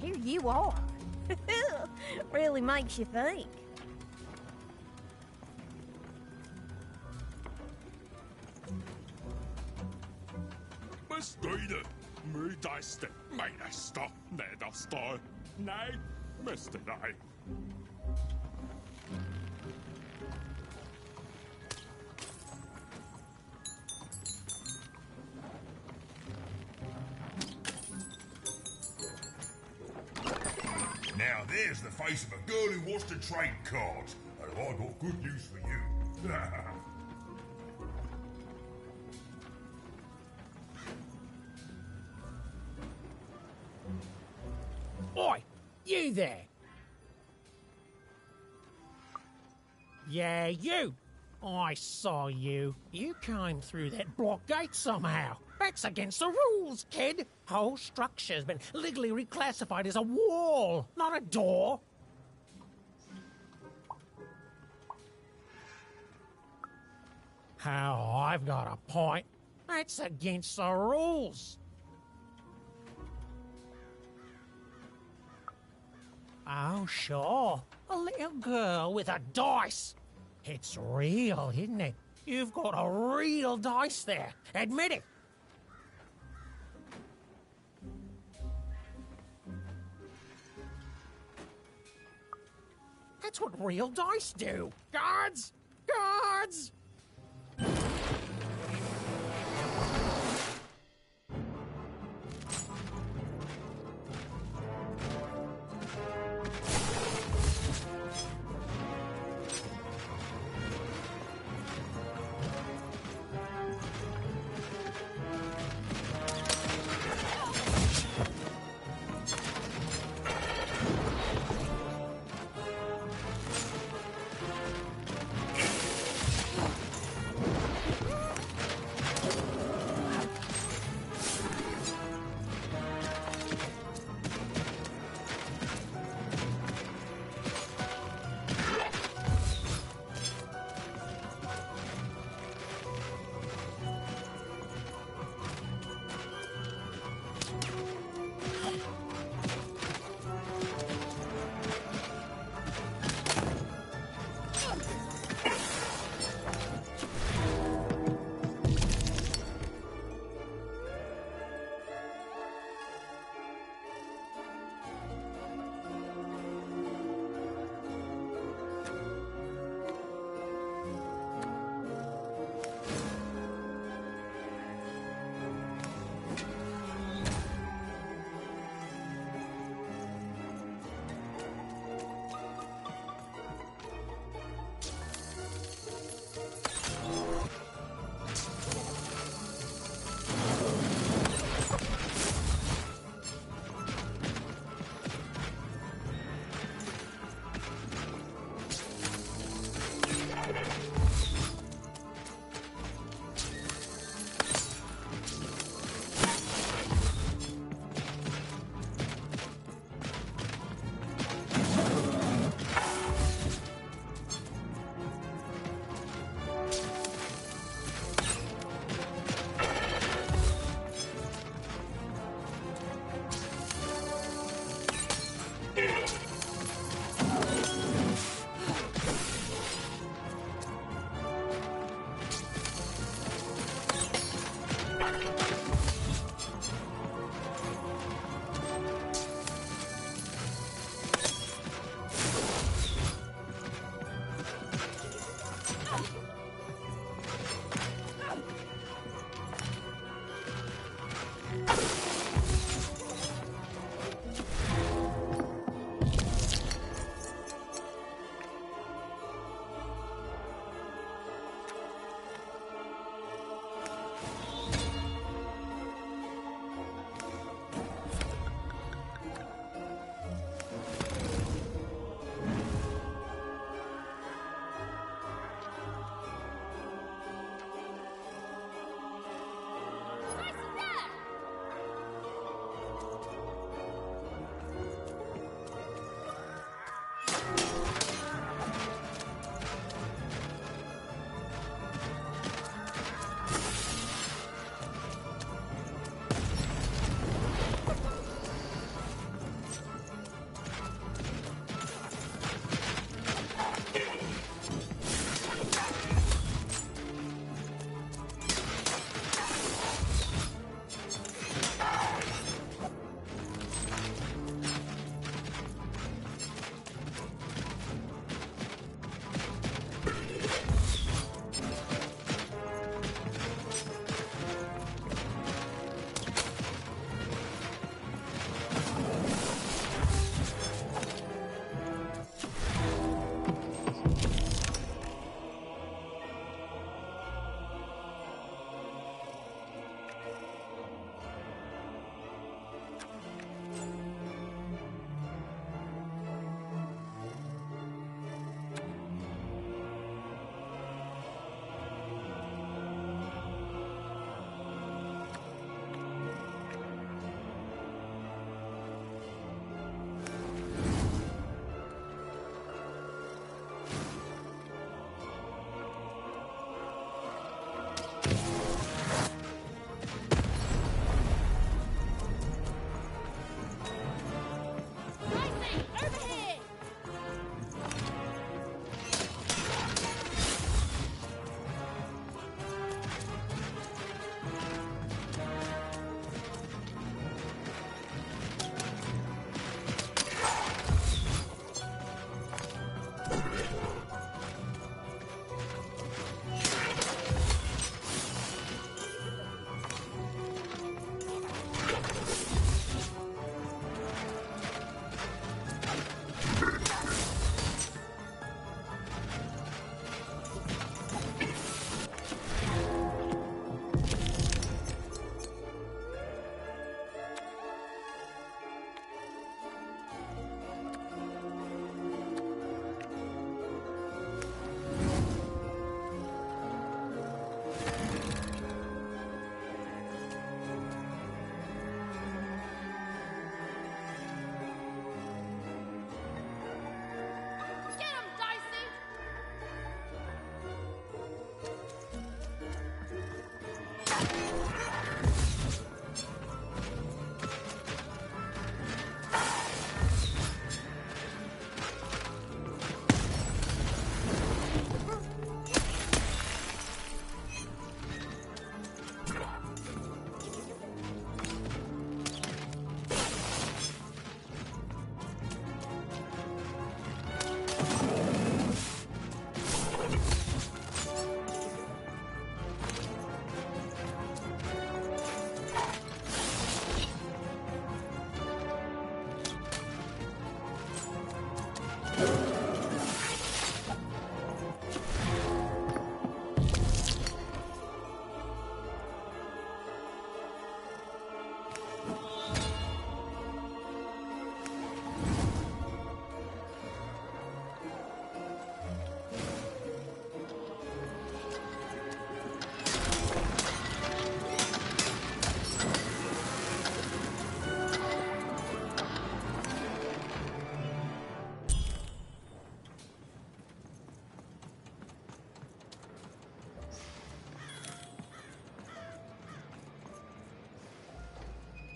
here you are. Really makes you think. Bestriden, Mødejste, Mejderster, Naderster. Nej, mester dig. Now there's the face of a girl who wants to trade cards, and I got good news for you. Oi, you there! Yeah, you! I saw you. You came through that block gate somehow. That's against the rules, kid. Whole structure's been legally reclassified as a wall, not a door. How I've got a point. That's against the rules. Oh, sure. A little girl with a dice. It's real, isn't it? You've got a real dice there. Admit it. That's what real dice do. Guards! Guards!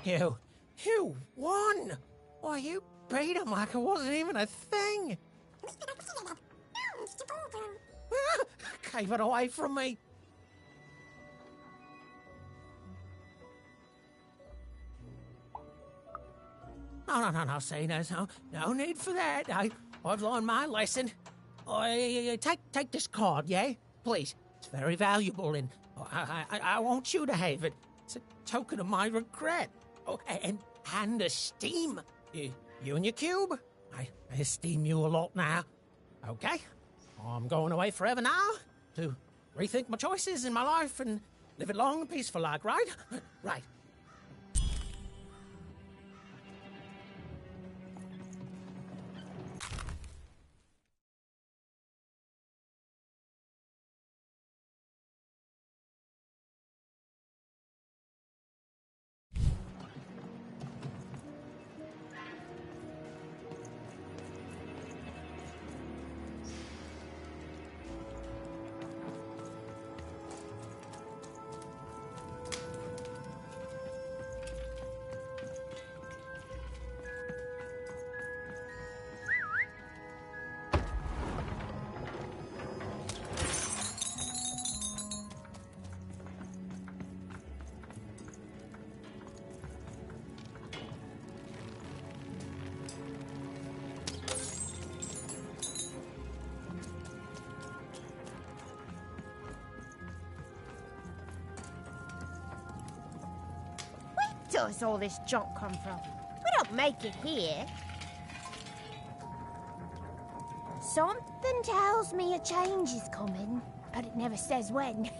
You won! Why, you beat him like it wasn't even a thing! Gave it away from me! No, see, there's no need for that. I've learned my lesson. Take this card, yeah? Please. It's very valuable, and I want you to have it. It's a token of my regret. Oh, and esteem. You and your cube. I esteem you a lot now. Okay? I'm going away forever now to rethink my choices in my life and live it long and peaceful like, right? Right. Where does all this junk come from? We don't make it here. Something tells me a change is coming, but it never says when.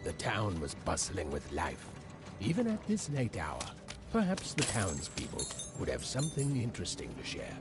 The town was bustling with life, even at this late hour. Perhaps the townspeople would have something interesting to share.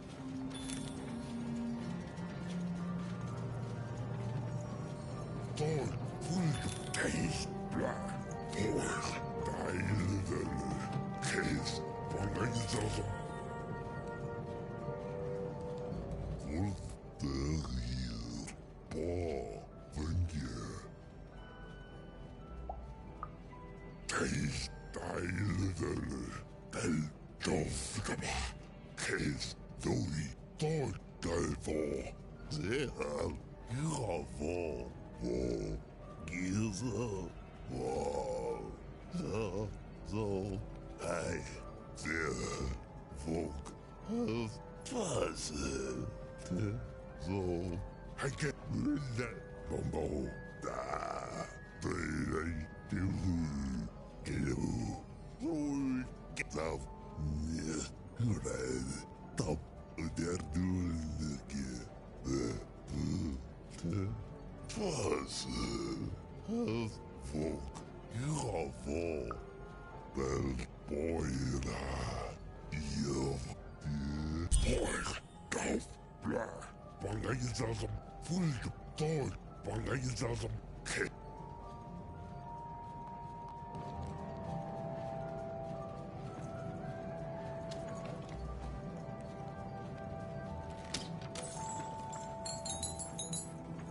Bangayizazam, full deployed. Bangayizazam, kid.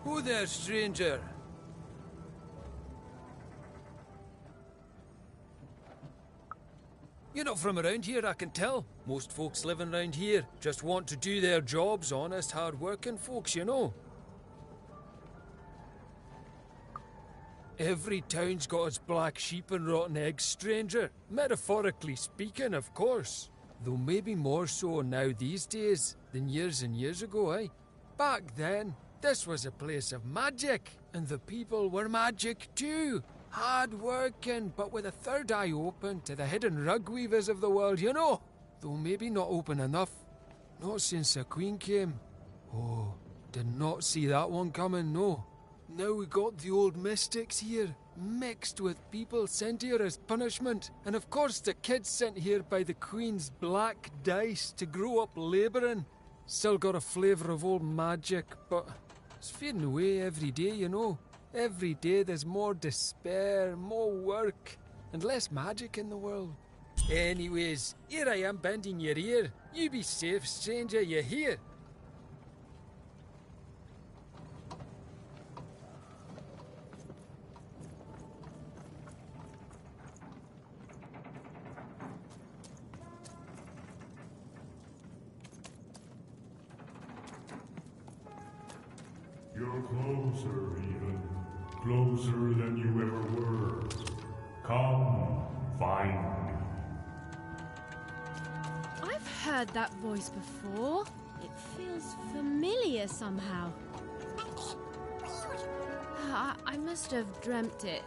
Who there, stranger? You're not from around here, I can tell. Most folks living around here just want to do their jobs, honest, hard-working folks, you know. Every town's got its black sheep and rotten eggs, stranger. Metaphorically speaking, of course. Though maybe more so now these days than years and years ago, eh? Back then, this was a place of magic, and the people were magic too. Hard working, but with a third eye open to the hidden rug weavers of the world, you know. Though maybe not open enough. Not since the Queen came. Oh, did not see that one coming, no. Now we got the old mystics here, mixed with people sent here as punishment. And of course the kids sent here by the Queen's black dice to grow up labouring. Still got a flavour of old magic, but it's fading away every day, you know. Every day there's more despair, more work, and less magic in the world. Anyways, here I am bending your ear. You be safe, stranger, you hear? You're closer, even. Closer than you ever were. Come, find me. I've heard that voice before. It feels familiar somehow. I must have dreamt it.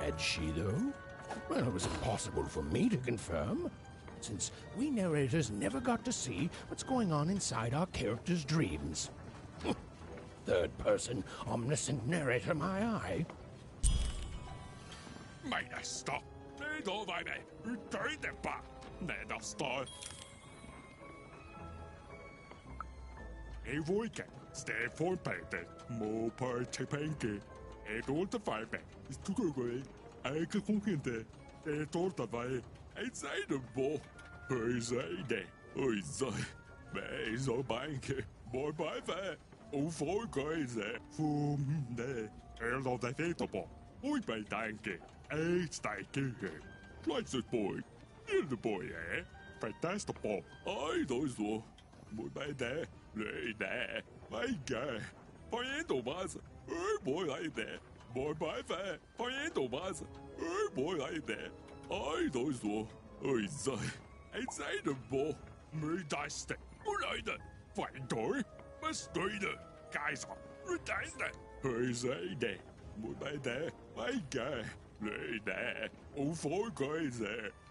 Had she, though? Well, it was impossible for me to confirm, since we narrators never got to see what's going on inside our characters' dreams. Third-person, omniscient narrator, my eye. Meester, nedover mig. Utøyde bare. Nederstad. Evoike, Stefan Peter, Mopar Tepenke. Edolta Five, Stukugue, Ike Kunkinte, Edolta Vai, Eidside Bo, Høyside, Høyside, Beiso Banke, Boy by Vai. Ufolkøyse, fumne, eller det etterpå. Oi, danke, steike, Schweizerboy, Lilleboy, fantastisk på, så, må det, løyde, veike, pojento mas, boy det, boy bye, pojento mas, boy det, så, så, eidside på, mødaste, løyde, fejndøy, støyde, kejser, uddanne, højsøjde, modbejde, vejge, løjde, ufolkøjse,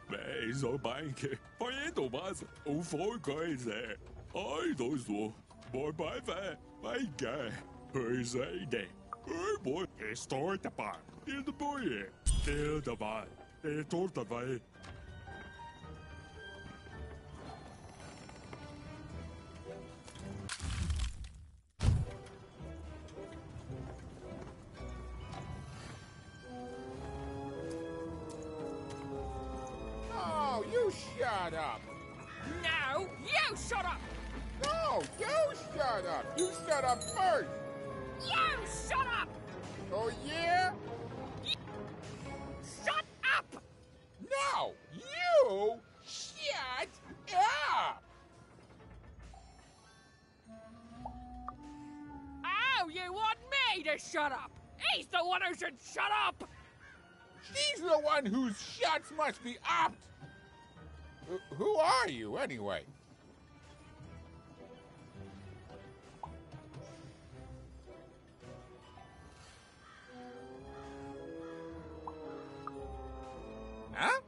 hvad så banke, forjendomas, ufolkøjse, øjdoslo, modbejde, vejge, højsøjde, øjbord, det står der bare, det er bøje, det er der bare, det er tort der vej. You shut up! No, you shut up! No, you shut up! You shut up first! You shut up! Oh, yeah? Shut up! No, you shut up! Oh, you want me to shut up? He's the one who should shut up! She's the one whose shuts must be upped! Who are you, anyway? Huh?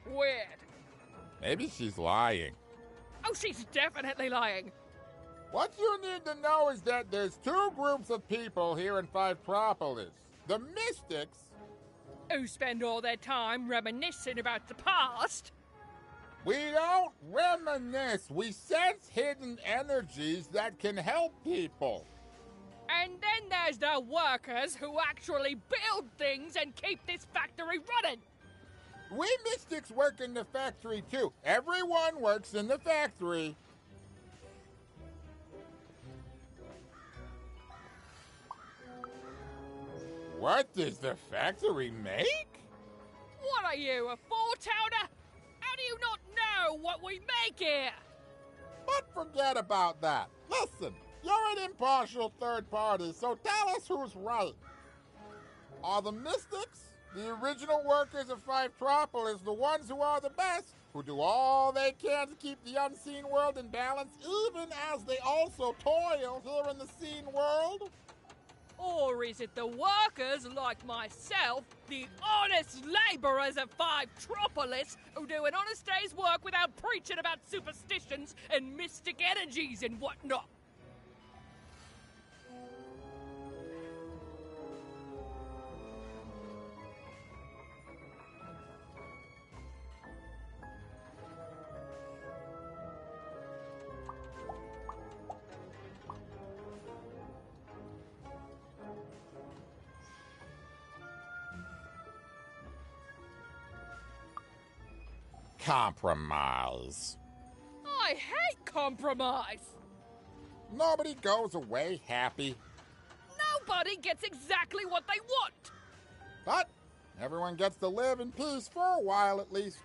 Weird. Maybe she's lying. Oh, she's definitely lying. What you need to know is that there's two groups of people here in Fivetropolis. The Mystics... Who spend all their time reminiscing about the past. We don't reminisce. We sense hidden energies that can help people. And then there's the workers who actually build things and keep this factory running. We mystics work in the factory too. Everyone works in the factory. What does the factory make? What are you, a foretowner? How do you not know what we make here? But forget about that. Listen, you're an impartial third party, so tell us who's right. Are the mystics, the original workers of Fivetropolis, the ones who are the best, who do all they can to keep the unseen world in balance, even as they also toil here in the seen world? Or is it the workers like myself, the honest laborers of Fivetropolis, who do an honest day's work without preaching about superstitions and mystic energies and whatnot? Compromise. I hate compromise. Nobody goes away happy. Nobody gets exactly what they want. But everyone gets to live in peace for a while at least.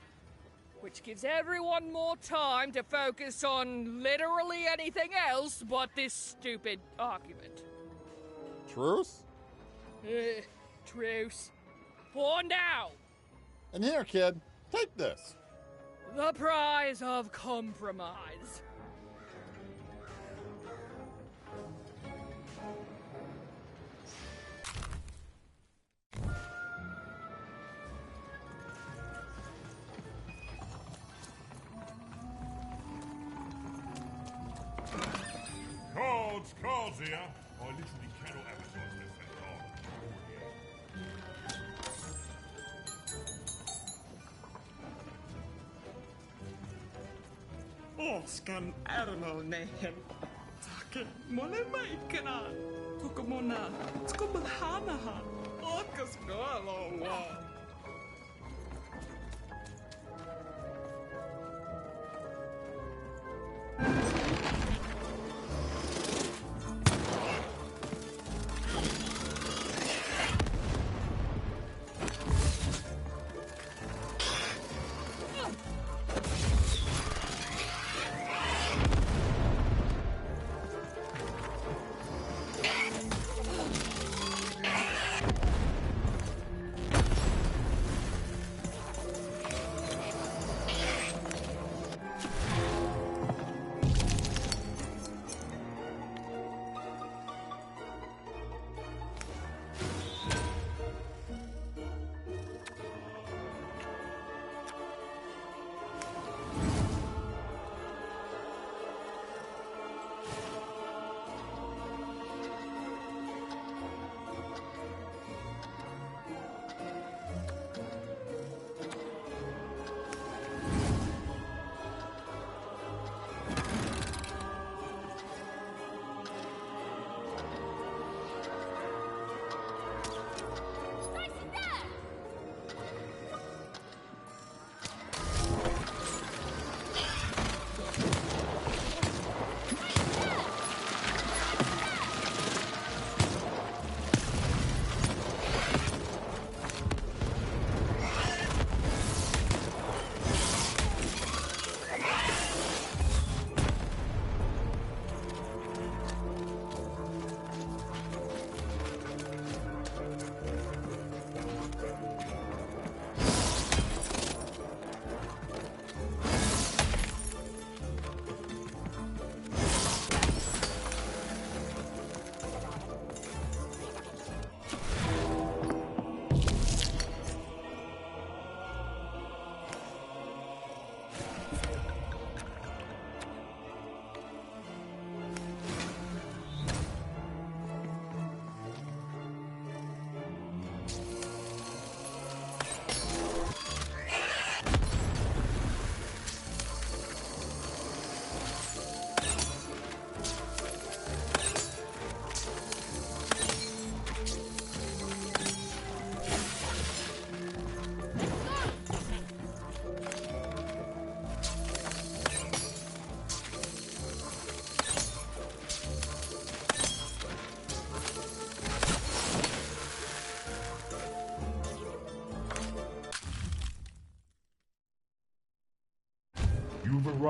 Which gives everyone more time to focus on literally anything else but this stupid argument. Truce? Truce. For now. And here, kid, take this. The prize of compromise. Cards here. I literally cannot advertise this at all. Oskan Armonehen. Take Molemaikanā. Tukamona. Skumahanaha. Okas Galawa.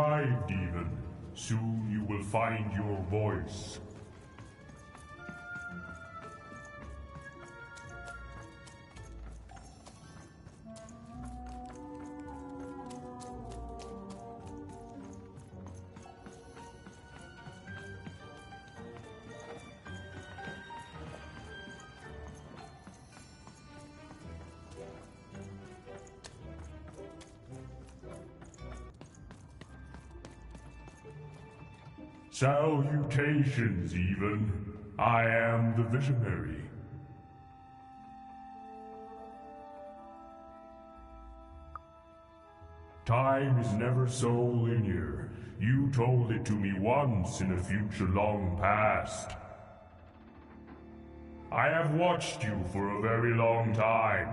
arrived even. Soon you will find your voice. Salutations, even. I am the Visionary. Time is never so linear. You told it to me once in a future long past. I have watched you for a very long time,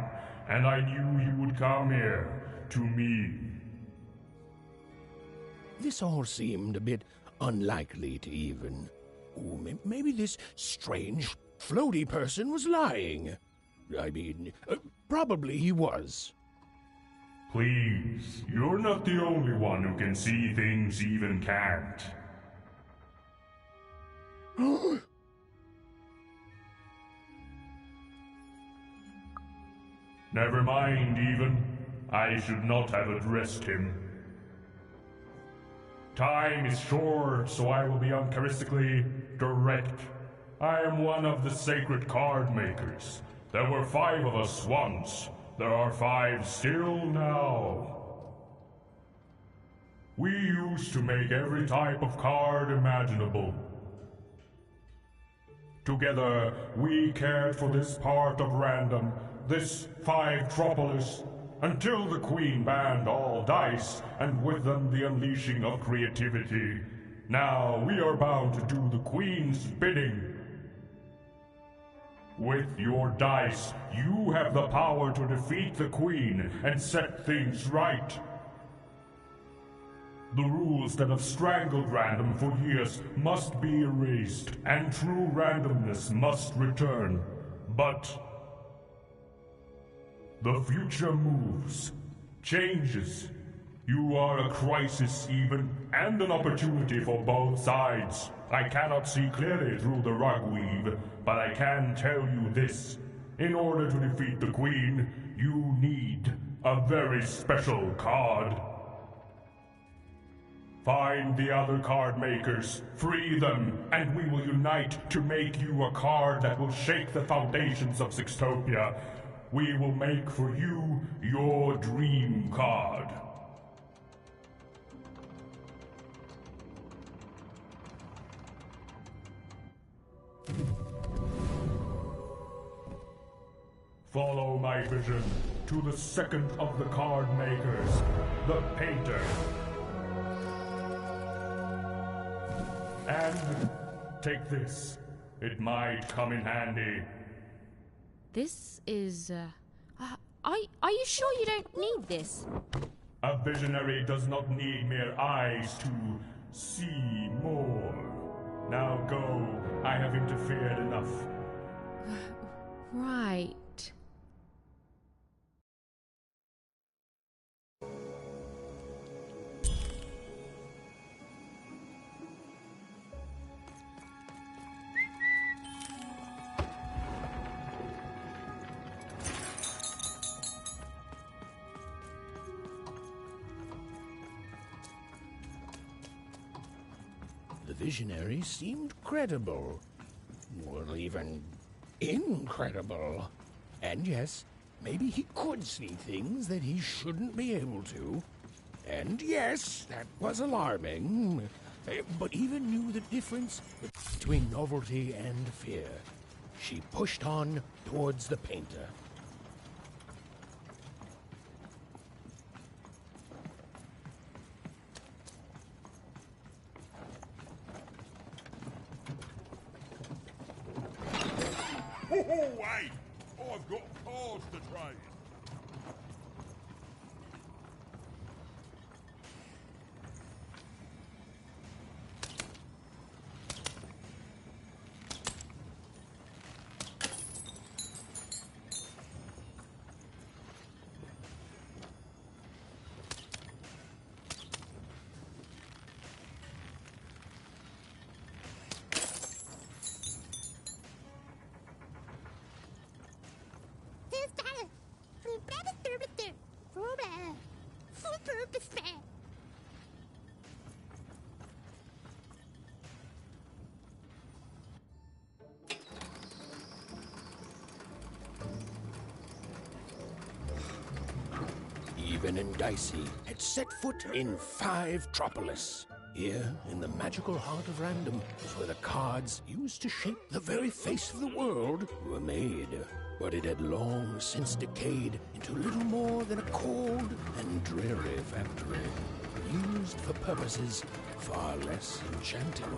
and I knew you would come here, to me. This all seemed a bit unlikely to even. Ooh, maybe this strange, floaty person was lying. I mean, probably he was. Please, you're not the only one who can see things even can't. Never mind, even. I should not have addressed him. Time is short, so I will be uncharacteristically direct. I am one of the sacred card makers. There were 5 of us once. There are 5 still now. We used to make every type of card imaginable. Together, we cared for this part of random, this 5-tropolis, until the Queen banned all dice, and with them the unleashing of creativity. Now we are bound to do the Queen's bidding. With your dice, you have the power to defeat the Queen and set things right. The rules that have strangled random for years must be erased, and true randomness must return. But the future moves, changes. You are a crisis even, and an opportunity for both sides. I cannot see clearly through the rugweave, but I can tell you this. In order to defeat the Queen, you need a very special card. Find the other card makers, free them, and we will unite to make you a card that will shake the foundations of Sixtopia. We will make for you your dream card. Follow my vision to the second of the card makers, the painter. And take this. It might come in handy. This is, are you sure you don't need this? A visionary does not need mere eyes to see more. Now go. I have interfered enough. Right. The visionary seemed credible. Well, even incredible. And yes, maybe he could see things that he shouldn't be able to. And yes, that was alarming. But even knew the difference between novelty and fear. She pushed on towards the painter. Wait! I've got cards to trade. Reuben and Dicey had set foot in Five Tropolis. Here, in the magical heart of Random, was where the cards used to shape the very face of the world were made. But it had long since decayed into little more than a cold and dreary factory, used for purposes far less enchanting.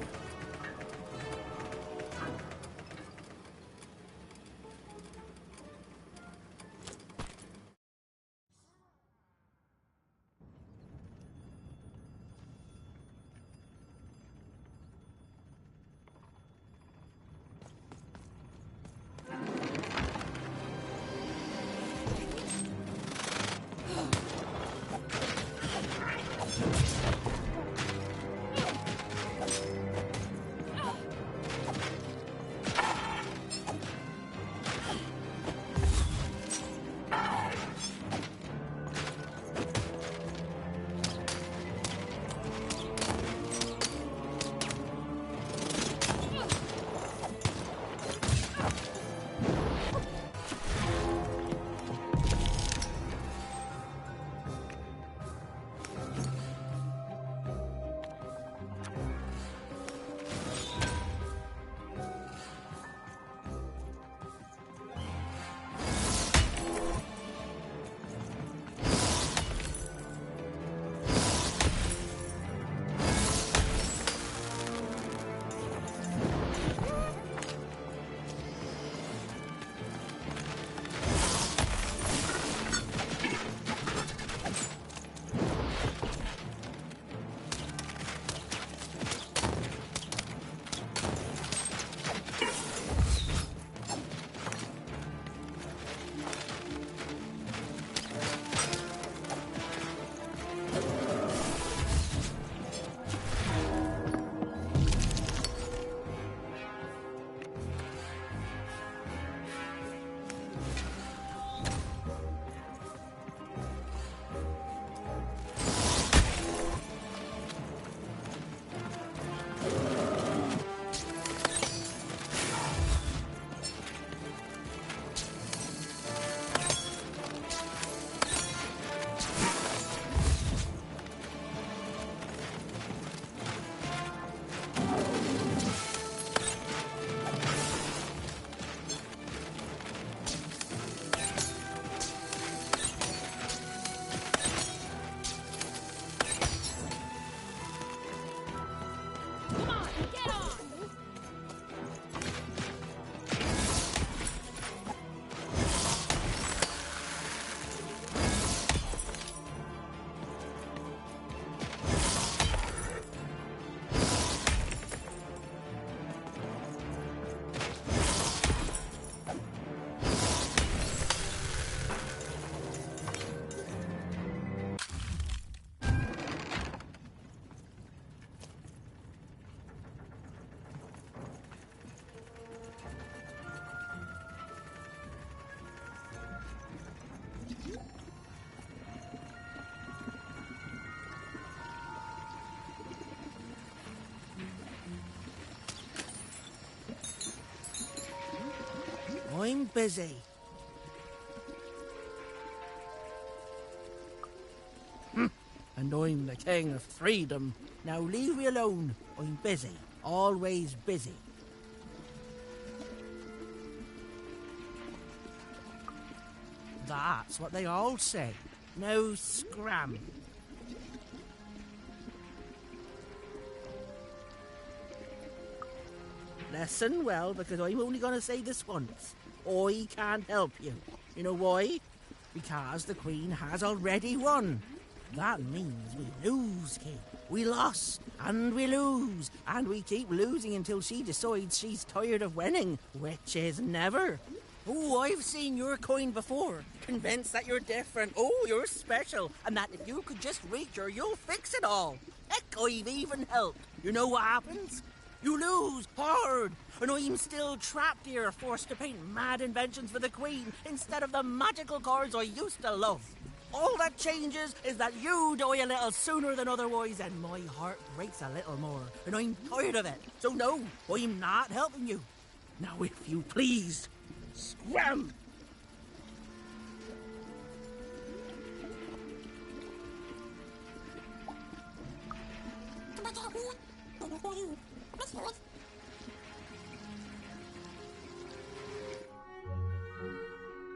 I'm busy. And I'm the king of freedom. Now leave me alone. I'm busy. Always busy. That's what they all say. No scram. Listen well, because I'm only going to say this once. I can't help you. You know why? Because the Queen has already won. That means we lose, kid. We lost, and we lose, and we keep losing until she decides she's tired of winning, which is never. Oh, I've seen your coin before. Convinced that you're different. Oh, you're special. And that if you could just reach her, you'll fix it all. Heck, I've even helped. You know what happens? You lose hard. And I'm still trapped here, forced to paint mad inventions for the Queen instead of the magical cards I used to love. All that changes is that you die a little sooner than otherwise, and my heart breaks a little more. And I'm tired of it. So no, I'm not helping you. Now, if you please, scram!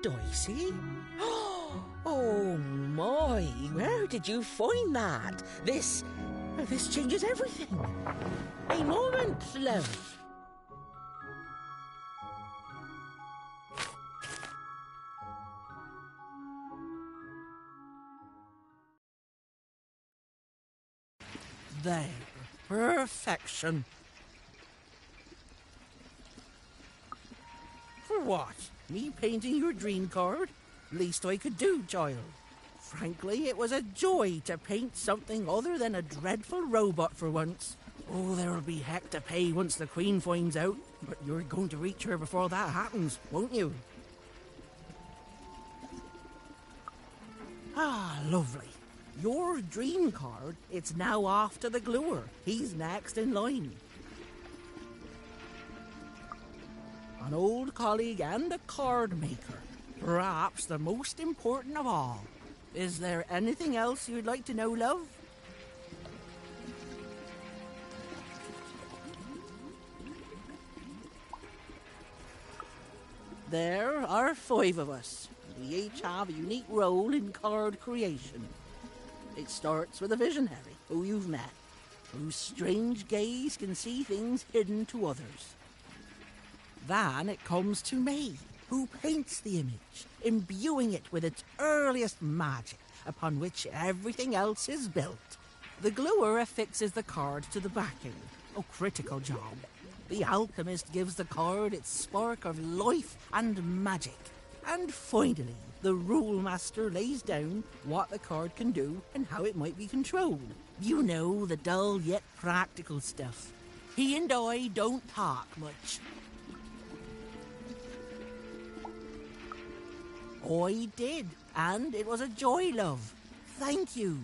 Dicey? Oh my, where did you find that? This changes everything. A moment, love. There, perfection. For what? Me painting your dream card? Least I could do, child. Frankly, it was a joy to paint something other than a dreadful robot for once. Oh, there'll be heck to pay once the Queen finds out, but you're going to reach her before that happens, won't you? Ah, lovely. Your dream card, it's now off to the gluer. He's next in line. An old colleague and a card maker. Perhaps the most important of all. Is there anything else you'd like to know, love? There are 5 of us. We each have a unique role in card creation. It starts with a visionary, who you've met, whose strange gaze can see things hidden to others. Then it comes to me, who paints the image, imbuing it with its earliest magic, upon which everything else is built. The gluer affixes the card to the backing. A critical job. The alchemist gives the card its spark of life and magic. And finally, the rule master lays down what the card can do and how it might be controlled. You know, the dull yet practical stuff. He and I don't talk much. I did, and it was a joy, love. Thank you.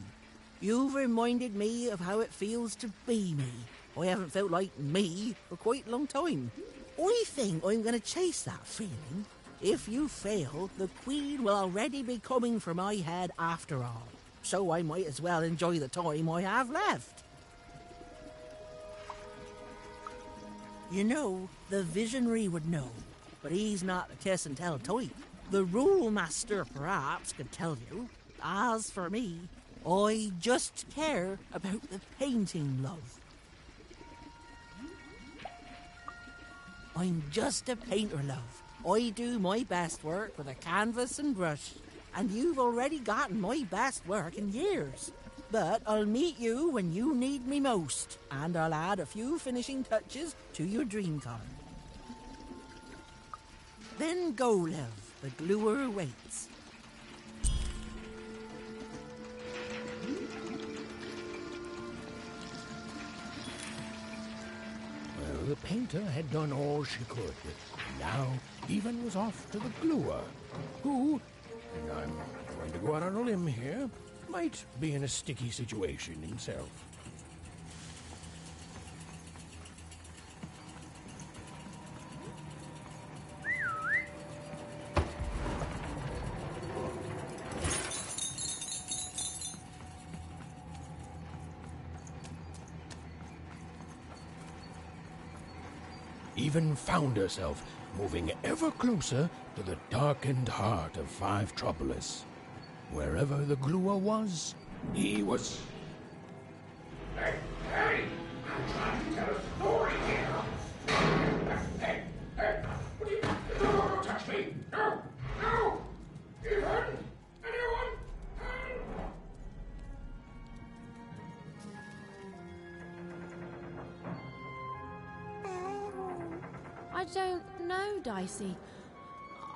You've reminded me of how it feels to be me. I haven't felt like me for quite a long time. I think I'm going to chase that feeling. If you fail, the Queen will already be coming for my head after all. So I might as well enjoy the time I have left. You know, the visionary would know, but he's not a kiss and tell type. The rule master perhaps could tell you. As for me, I just care about the painting, love. I'm just a painter, love. I do my best work with a canvas and brush, and you've already gotten my best work in years. But I'll meet you when you need me most, and I'll add a few finishing touches to your dream card. Then go, love. The gluer waits. Well, the painter had done all she could. Now, Even was off to the gluer, who, and I'm going to go out on a limb here, might be in a sticky situation himself. Even found herself moving ever closer to the darkened heart of Five Tropolis. Wherever the gluer was, he was... Hey! I'm trying to tell a story here! Hey! What are you... Don't touch me! No! Even! Anyone? I don't know, Dicey.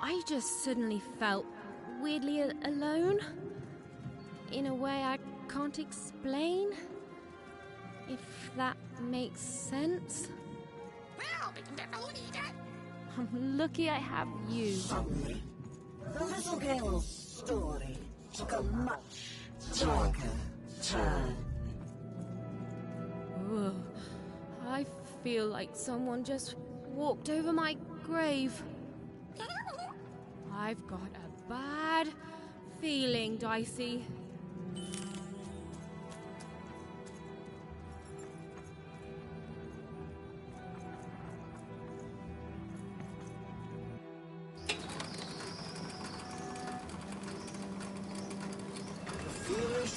I just suddenly felt weirdly alone. In a way I can't explain. If that makes sense. I'm lucky I have you. Suddenly, the little girl's story took a much darker turn. Ugh, I feel like someone just walked over my grave. I've got a bad feeling, Dicey.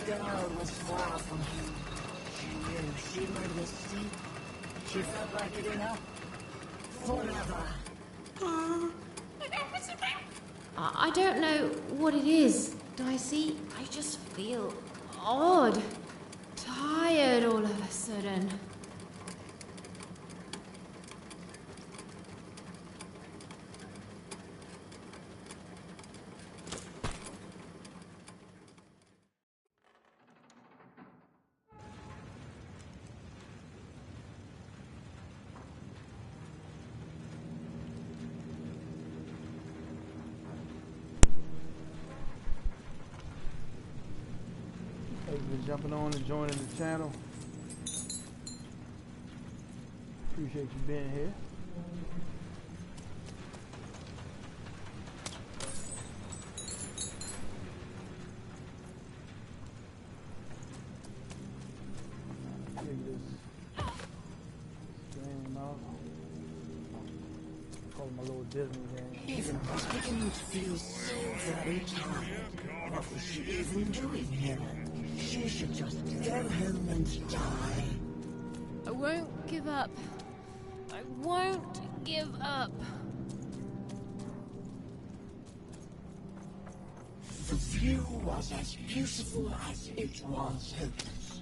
girl was far from home. She knew she made the sea. She felt like giving up forever. I don't know what it is, Dicey. I just feel odd. Tired all of a sudden. Thanks for jumping on and joining the channel. Appreciate you being here. Dig this game out. Call it my little Disney game. Even was beginning to feel so very tired. What was she even doing here? She should just go home and die. I won't give up. I won't give up. The view was as beautiful as it was hopeless.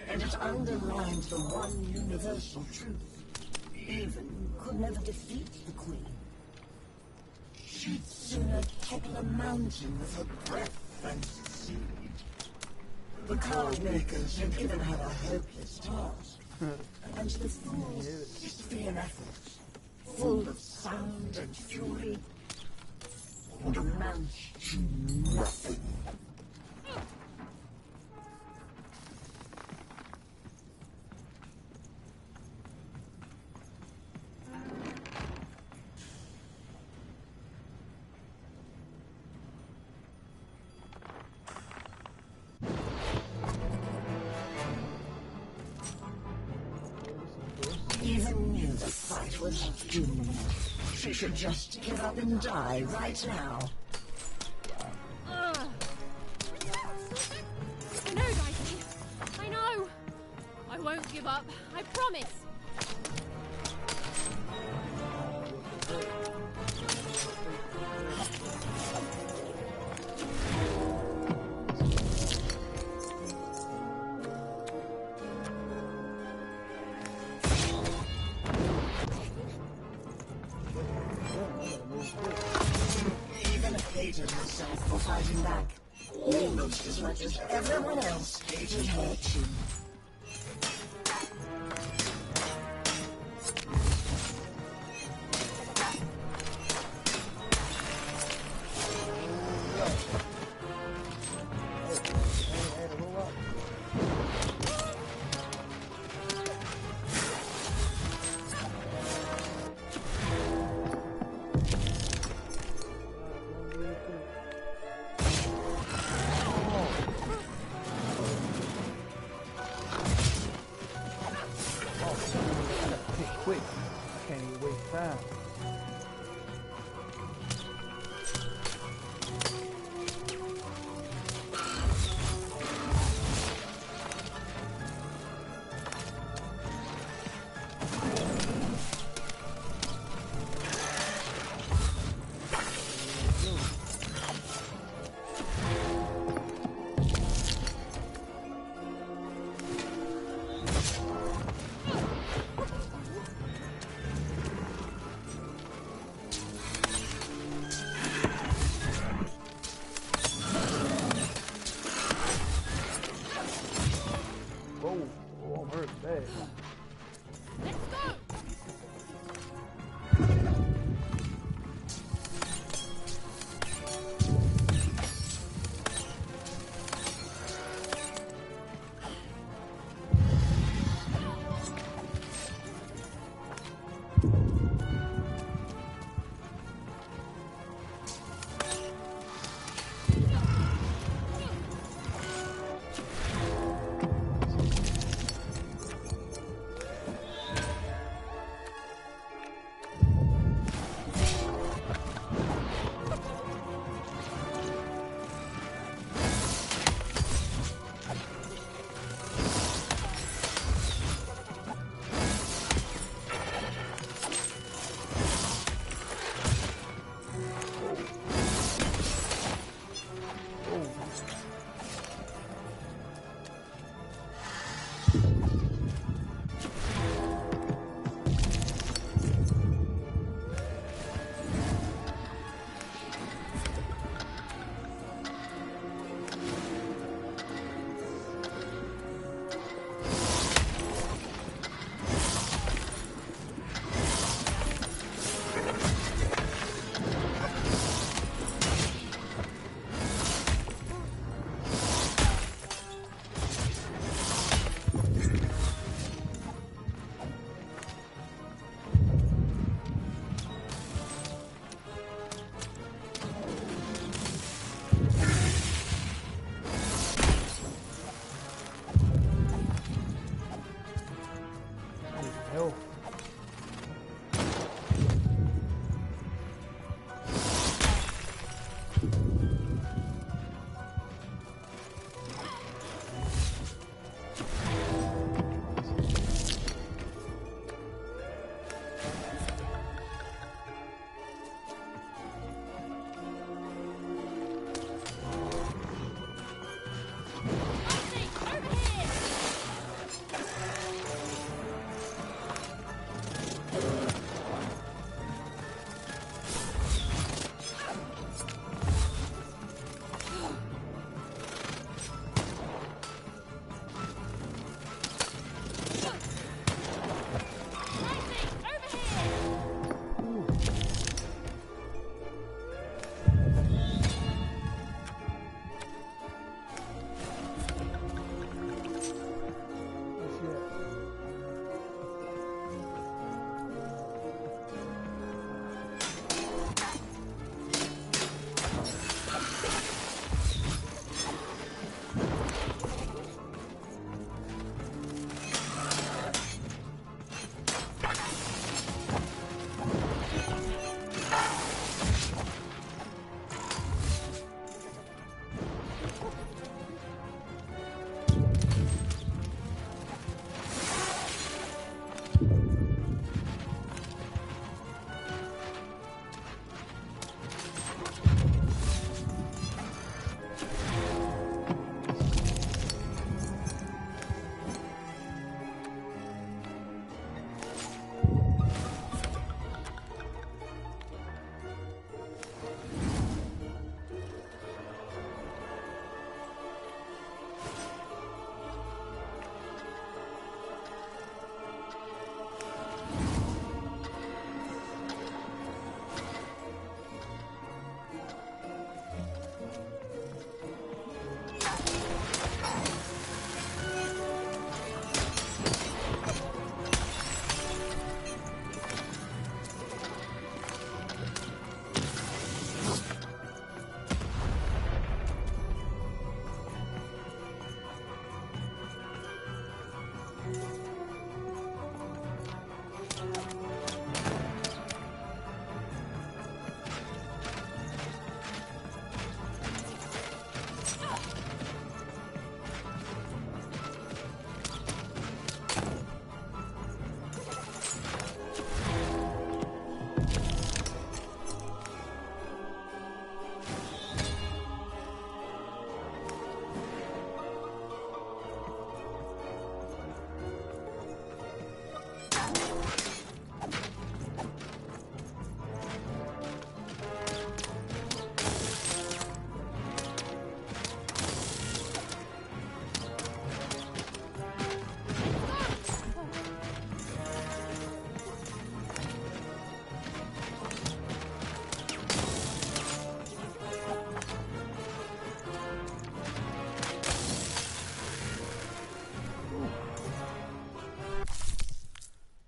And it underlined the one universal truth. Even could never defeat the Queen. She'd sooner topple a mountain with her breath and succeed. The card makers had given her a hopeless task. And the fool's Sisyphean efforts, full of sound and fury, would amount to nothing. Even knew the fight was doomed. She should just give up and die right now. I know, Dicey. I know. I won't give up. I promise. Even hated herself for fighting back. Almost as much as everyone else hated her too. Quick. I can't even waste time.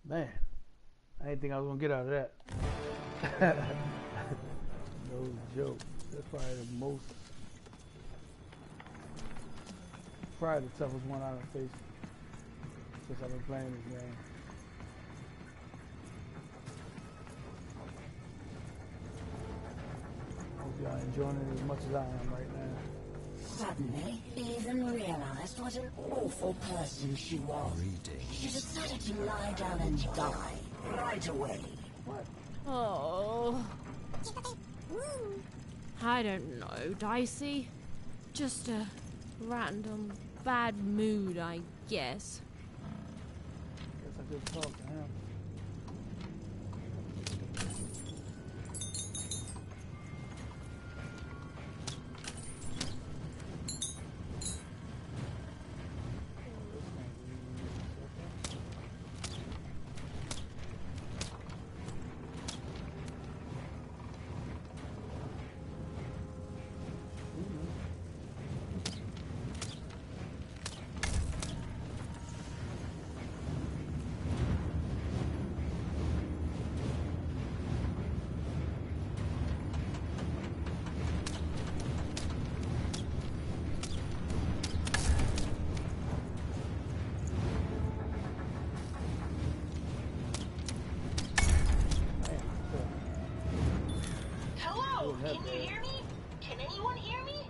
Man, I didn't think I was gonna get out of that. No joke. That's probably the toughest one I've faced since I've been playing this game. Hope y'all enjoying it as much as I am right now. Suddenly, Eden realized what an awful person she was. She decided to lie down and die right away. Oh. I don't know, Dicey. Just a random bad mood, I guess. Guess I just talked to him. Hello, can you hear me? Can anyone hear me?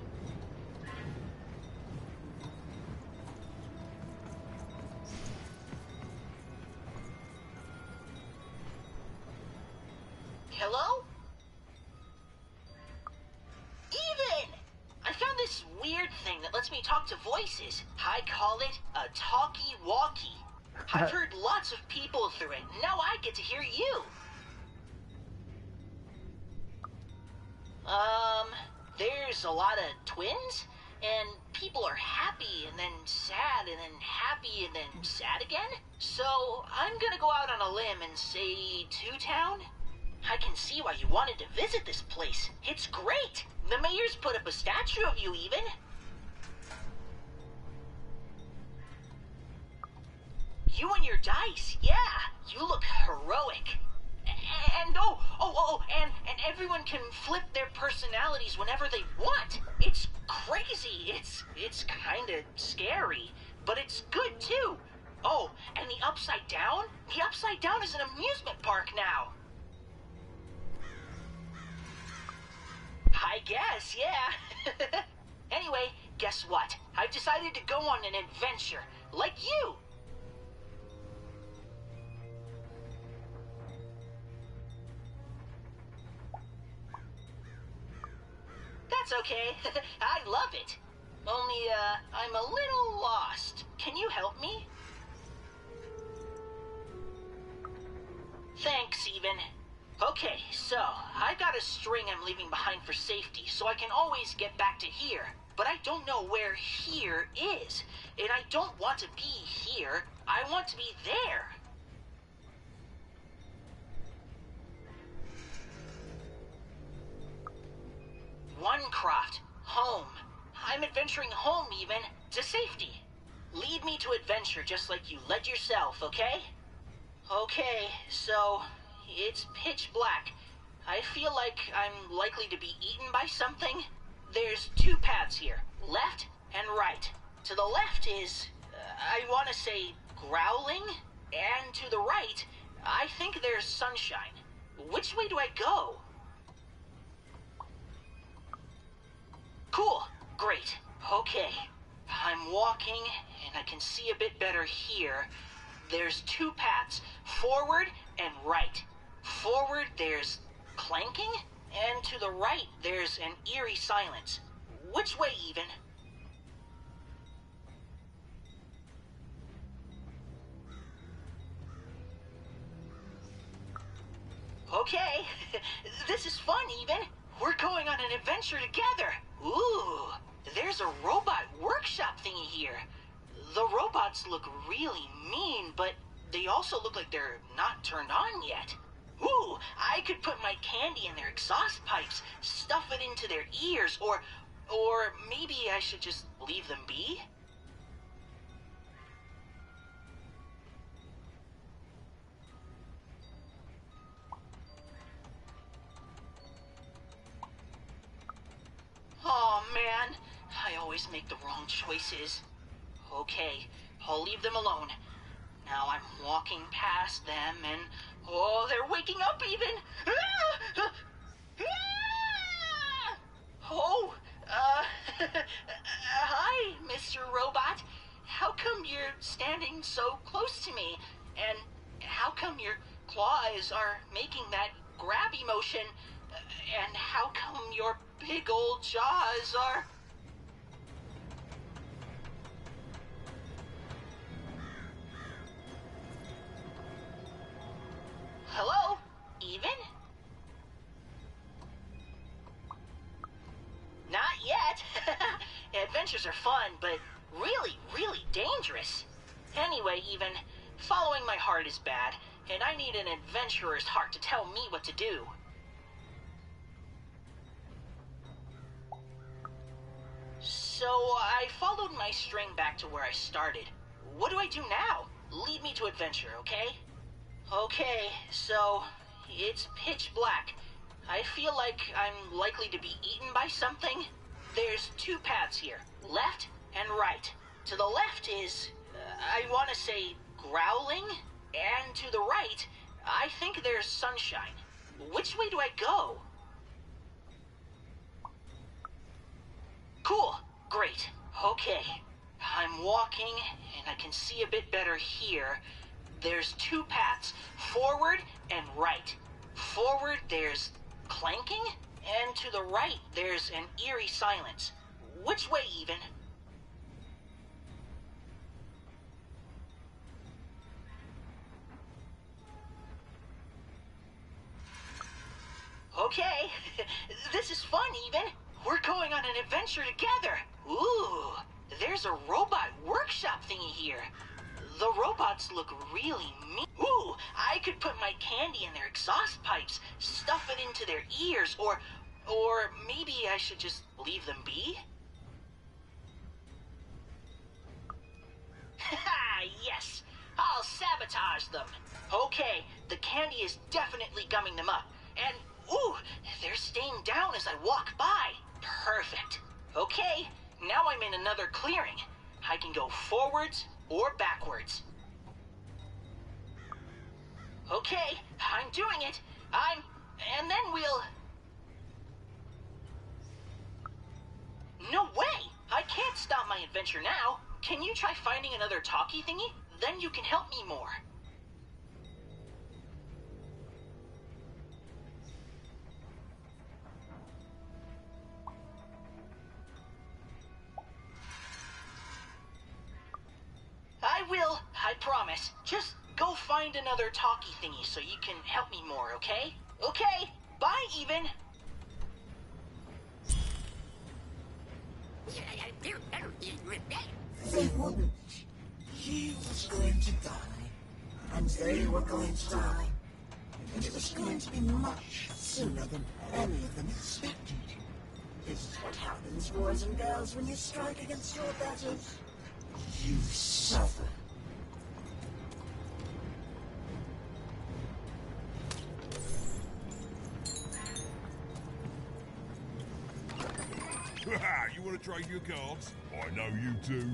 Hello? Even! I found this weird thing that lets me talk to voices. I call it a talkie-walkie. I've heard lots of people through it. Now I get to hear you. There's a lot of twins, and people are happy and then sad and then happy and then sad again. So I'm gonna go out on a limb and say Two Town? I can see why you wanted to visit this place. It's great. The mayor's put up a statue of you even. You and your dice, yeah, you look heroic. And and everyone can flip their personalities whenever they want. It's crazy. It's kind of scary, but it's good too. Oh, and the Upside Down? The Upside Down is an amusement park now. I guess, yeah. Anyway, guess what? I've decided to go on an adventure, like you. That's okay. I love it. Only, I'm a little lost. Can you help me? Thanks, Even. Okay, so, I got a string I'm leaving behind for safety, so I can always get back to here. But I don't know where here is. And I don't want to be here. I want to be there. Onecroft. Home. I'm adventuring home, even. To safety. Lead me to adventure just like you led yourself, okay? Okay, so... it's pitch black. I feel like I'm likely to be eaten by something. There's two paths here. Left and right. To the left is... I want to say growling. And to the right, I think there's sunshine. Which way do I go? Cool. Great. Okay. I'm walking, and I can see a bit better here. There's two paths, forward and right. Forward, there's clanking, and to the right, there's an eerie silence. Which way, even? Okay, this is fun, even. We're going on an adventure together. Ooh, there's a robot workshop thingy here. The robots look really mean, but they also look like they're not turned on yet. Ooh, I could put my candy in their exhaust pipes, stuff it into their ears, or maybe I should just leave them be? Oh man, I always make the wrong choices. Okay, I'll leave them alone. Now I'm walking past them and... oh, they're waking up even! Ah! Ah! Oh, hi, Mr. Robot. How come you're standing so close to me? And how come your claws are making that grabby motion? And how come your big old jaws are... Hello? Even? Not yet. Adventures are fun, but really, really dangerous. Anyway, Even, following my heart is bad, and I need an adventurer's heart to tell me what to do. So, I followed my string back to where I started. What do I do now? Lead me to adventure, okay? Okay, so it's pitch black. I feel like I'm likely to be eaten by something. There's two paths here, left and right. To the left is, I want to say, growling, and to the right, I think there's sunshine. Which way do I go? Cool, great, okay. I'm walking, and I can see a bit better here. There's two paths, forward and right. Forward, there's clanking, and to the right, there's an eerie silence. Which way, even? Okay, this is fun, Even. We're going on an adventure together. Ooh, there's a robot workshop thingy here. The robots look really mean. Ooh, I could put my candy in their exhaust pipes, stuff it into their ears, or maybe I should just leave them be? Haha, yes, I'll sabotage them. Okay, the candy is definitely gumming them up, and ooh, they're staying down as I walk by. Perfect. Okay, now I'm in another clearing. I can go forwards or backwards. Okay, I'm doing it. And then we'll... No way! I can't stop my adventure now. Can you try finding another talkie thingy? Then you can help me more. I will, I promise. Just go find another talkie thingy so you can help me more, okay? Okay, bye, Even. They wouldn't. He was going to die, and they were going to die. And it was going to be much sooner than any of them expected. This is what happens, boys and girls, when you strike against your betters. You suffer. You want to trade your cards? I know you do.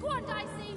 Go on, Dicey!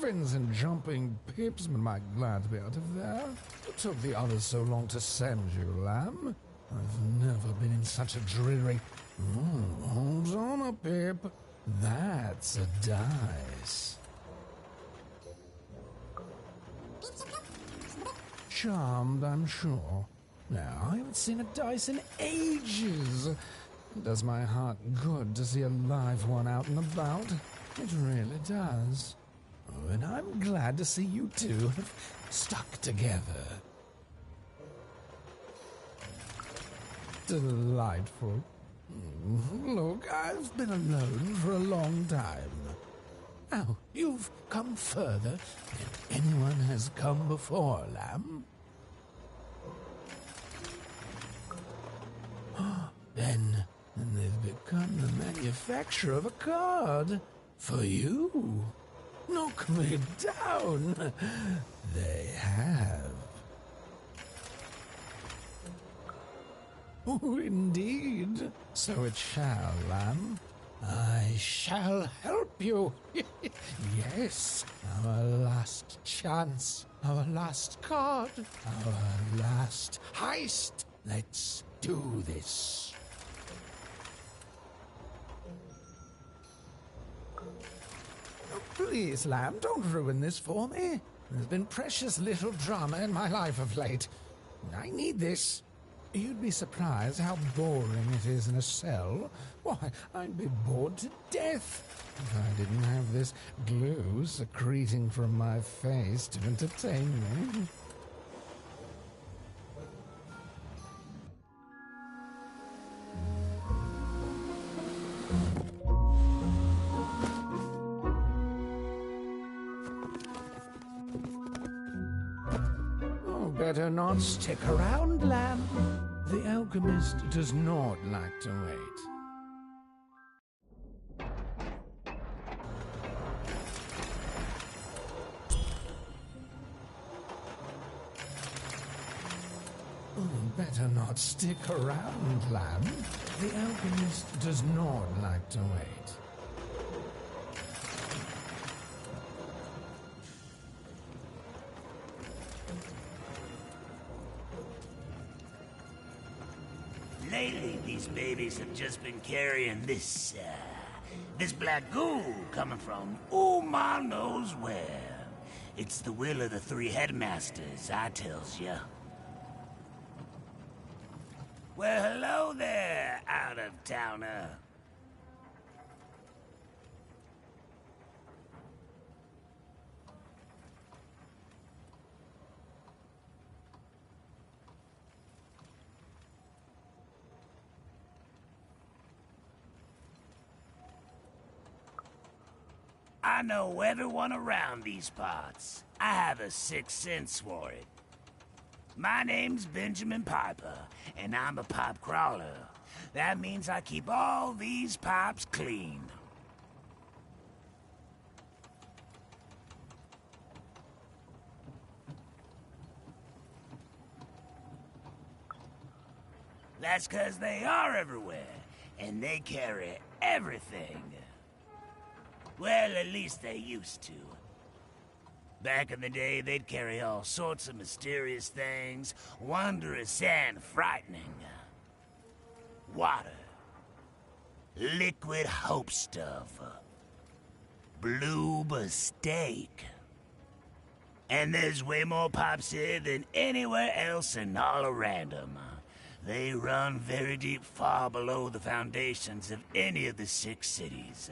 Griffins and jumping pips, but I'm glad to be out of there. What took the others so long to send you, lamb? I've never been in such a dreary... hold on a pip. That's a dice. Charmed, I'm sure. Now, I haven't seen a dice in ages. It does my heart good to see a live one out and about. It really does. Oh, and I'm glad to see you two have stuck together. Delightful. Look, I've been alone for a long time. Now, you've come further than anyone has come before, lamb. Then they've become the manufacturer of a card for you. Knock me down. They have. Oh, indeed. So it shall, lamb. I shall help you. Yes, our last chance, our last card, our last heist. Let's do this. Oh, please, lamb, don't ruin this for me. There's been precious little drama in my life of late. I need this. You'd be surprised how boring it is in a cell. Why, I'd be bored to death if I didn't have this glue secreting from my face to entertain me. Oh, better not stick around, lamb. The alchemist does not like to wait. Oh, better not stick around, lamb. The alchemist does not like to wait. Lately, these babies have just been carrying this black goo coming from ma knows where. It's the will of the three headmasters, I tells ya. Well, hello there, out-of-towner. I know everyone around these parts. I have a sixth sense for it. My name's Benjamin Piper, and I'm a pipe crawler. That means I keep all these pipes clean. That's 'cause they are everywhere, and they carry everything. Well, at least they used to. Back in the day, they'd carry all sorts of mysterious things, wondrous and frightening. Water. Liquid hope stuff. Blue mistake. And there's way more pipes here than anywhere else in all of Random. They run very deep, far below the foundations of any of the 6 cities.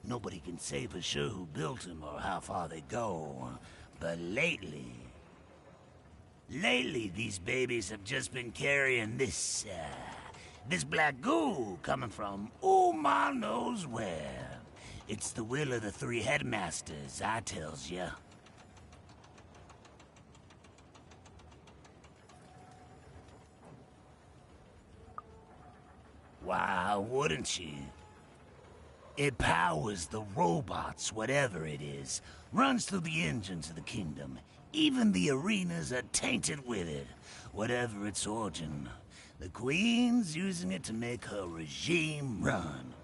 Nobody can say for sure who built them or how far they go. But lately, these babies have just been carrying this black goo coming from ma knows where. It's the will of the three headmasters, I tells ya. Why wouldn't you? It powers the robots, whatever it is. Runs through the engines of the kingdom. Even the arenas are tainted with it. Whatever its origin. The Queen's using it to make her regime run.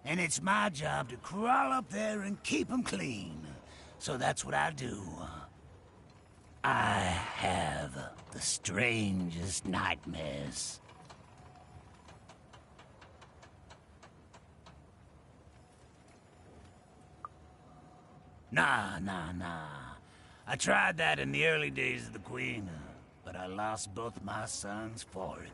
And it's my job to crawl up there and keep 'em clean. So that's what I do. I have the strangest nightmares. Nah. I tried that in the early days of the Queen, but I lost both my sons for it.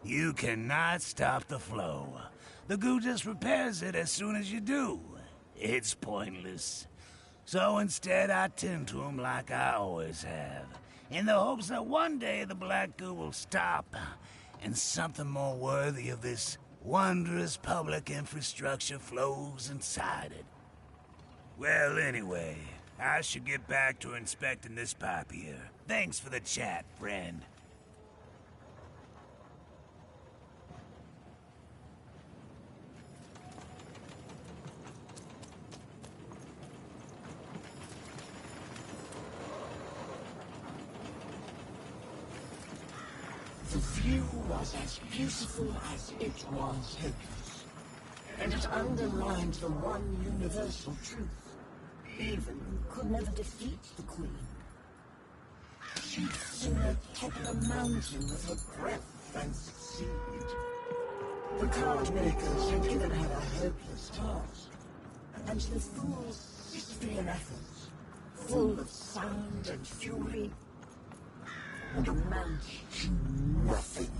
You cannot stop the flow. The goo just repairs it as soon as you do. It's pointless. So instead, I tend to them like I always have, in the hopes that one day the black goo will stop, and something more worthy of this wondrous public infrastructure flows inside it. Well, anyway, I should get back to inspecting this pipe here. Thanks for the chat, friend. The view was as beautiful as it was hopeless, and it underlined the one universal truth. Even could never defeat the Queen. She'd sooner topple a mountain with her breath than succeed. The card makers had given her a hopeless task, and the fool's Sisyphean efforts, full of sound and fury, would amount to nothing.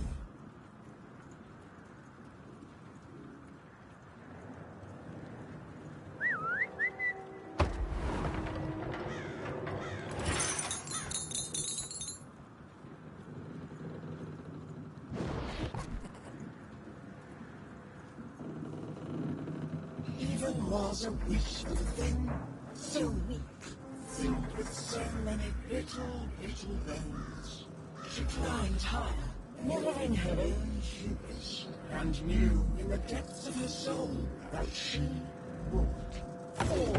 Even was a wishful thing, so weak, filled with so many little veins. She climbed higher, never in her own hubris, and knew in the depths of her soul that she would fall.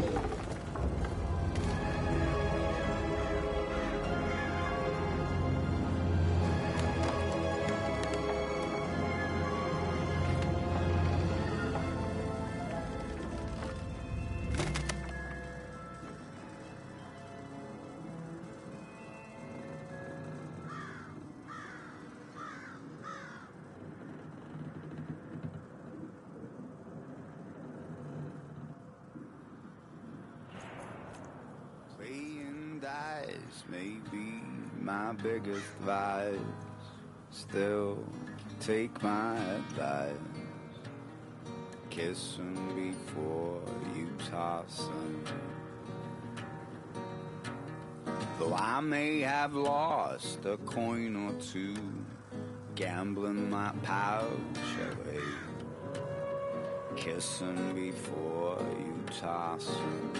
Playing dice may be my biggest vice. Still, take my advice. Kiss 'em before you toss 'em. Though I may have lost a coin or two, gambling my pouch away. Kiss 'em before you toss 'em.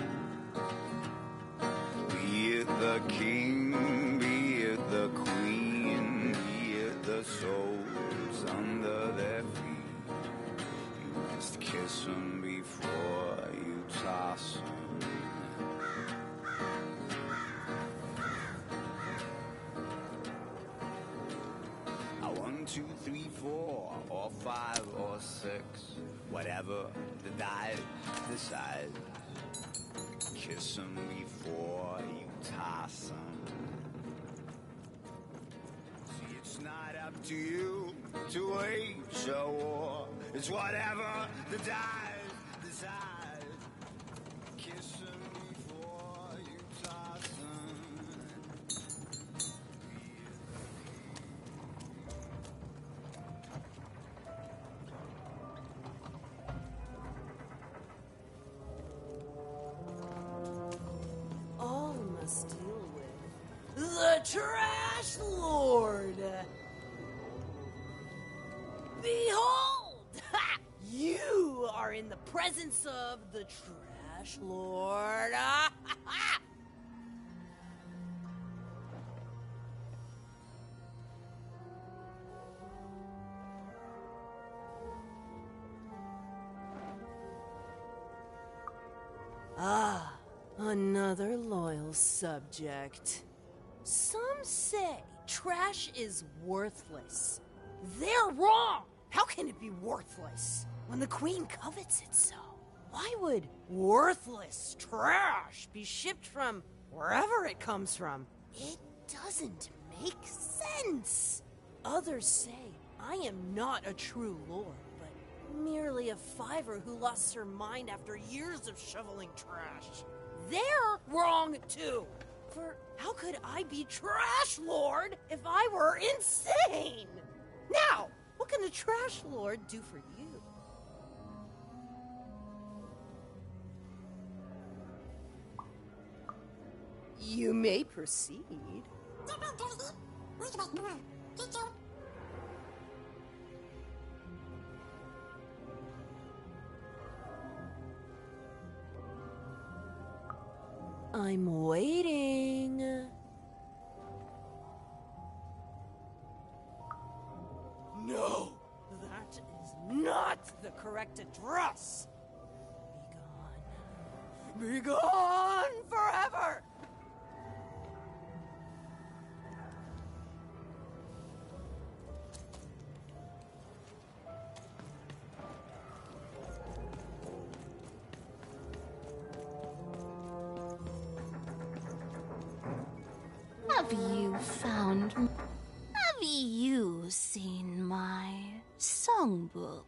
Be it the king, be it the queen, be it the souls under their feet, you must kiss 'em before you toss 'em. A 1, 2, 3, 4, or 5 or 6, whatever the die decides. Kiss 'em before you toss 'em. See, it's not up to you to wage a war. It's whatever the die decide. Kiss 'em before you toss 'em. All must deal with the Trash Lord. Behold! You are in the presence of the Trash Lord. Ah, another loyal subject. Some say trash is worthless. They're wrong! How can it be worthless when the Queen covets it so? Why would worthless trash be shipped from wherever it comes from? It doesn't make sense. Others say I am not a true lord, but merely a fiver who lost her mind after years of shoveling trash. They're wrong too. For how could I be trash lord if I were insane? Now, what can a trash lord do for you? You may proceed. I'm waiting. No, that is not the correct address. Be gone. Be gone forever. Have you found me? Have you seen my songbook?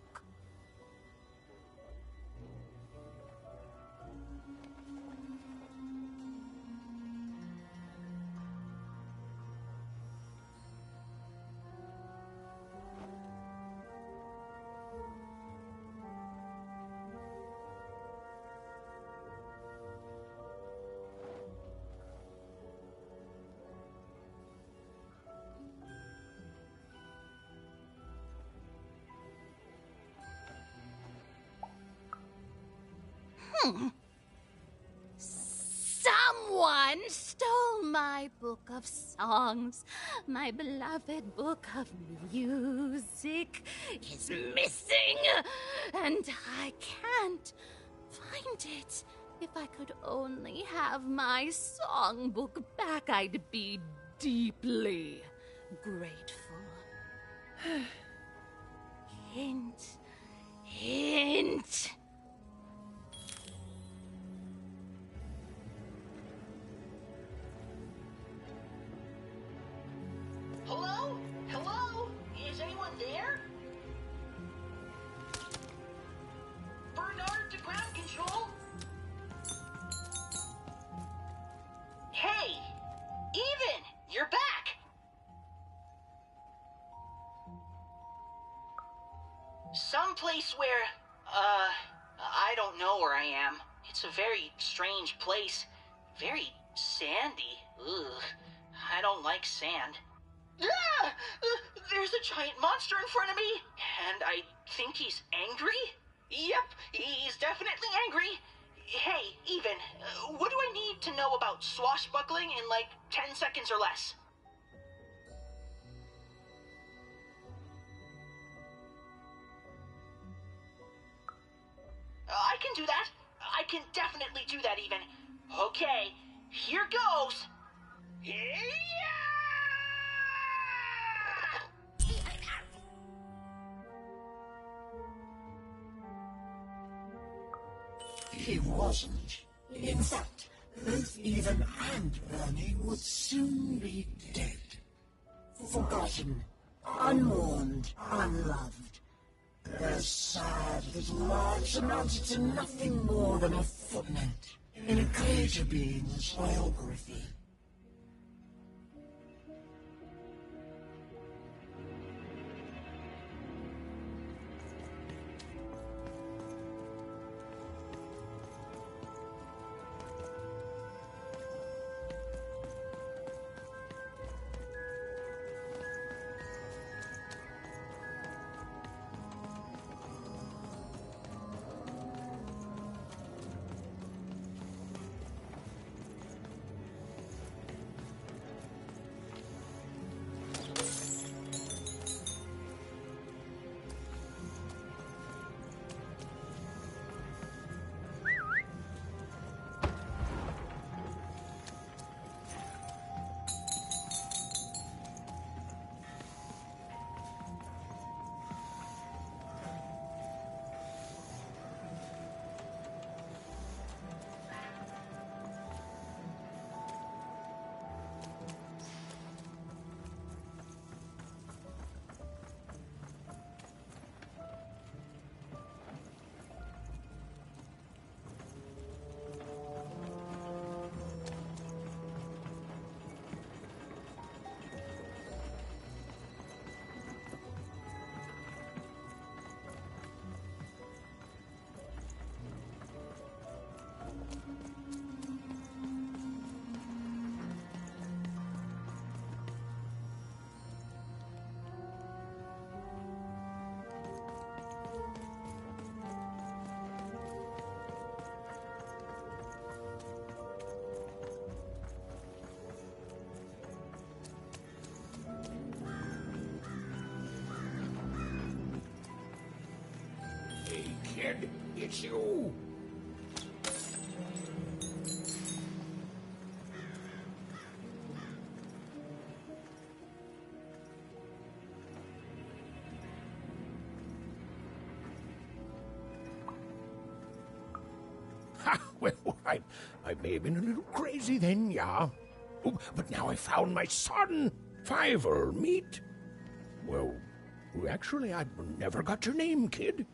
Someone stole my book of songs. My beloved book of music is missing, and I can't find it. If I could only have my songbook back, I'd be deeply grateful. Hint, hint. Hello? Hello? Is anyone there? Bernard to ground control? Hey! Even! You're back! Someplace where, I don't know where I am. It's a very strange place. Very sandy. Ugh. I don't like sand. Ah! There's a giant monster in front of me, and I think he's angry? Yep, he's definitely angry. Hey, Even, what do I need to know about swashbuckling in like 10 seconds or less? I can do that. I can definitely do that, Even. Okay, here goes. He wasn't. In fact, both Even and Bernie would soon be dead. Forgotten, unmourned, unloved. Their sad little lives amounted to nothing more than a footnote in a greater being's biography. It's you! Ha! Well, I may have been a little crazy then, yeah. Oh, but now I found my son! Fiver, meet. Well, actually, I never got your name, kid.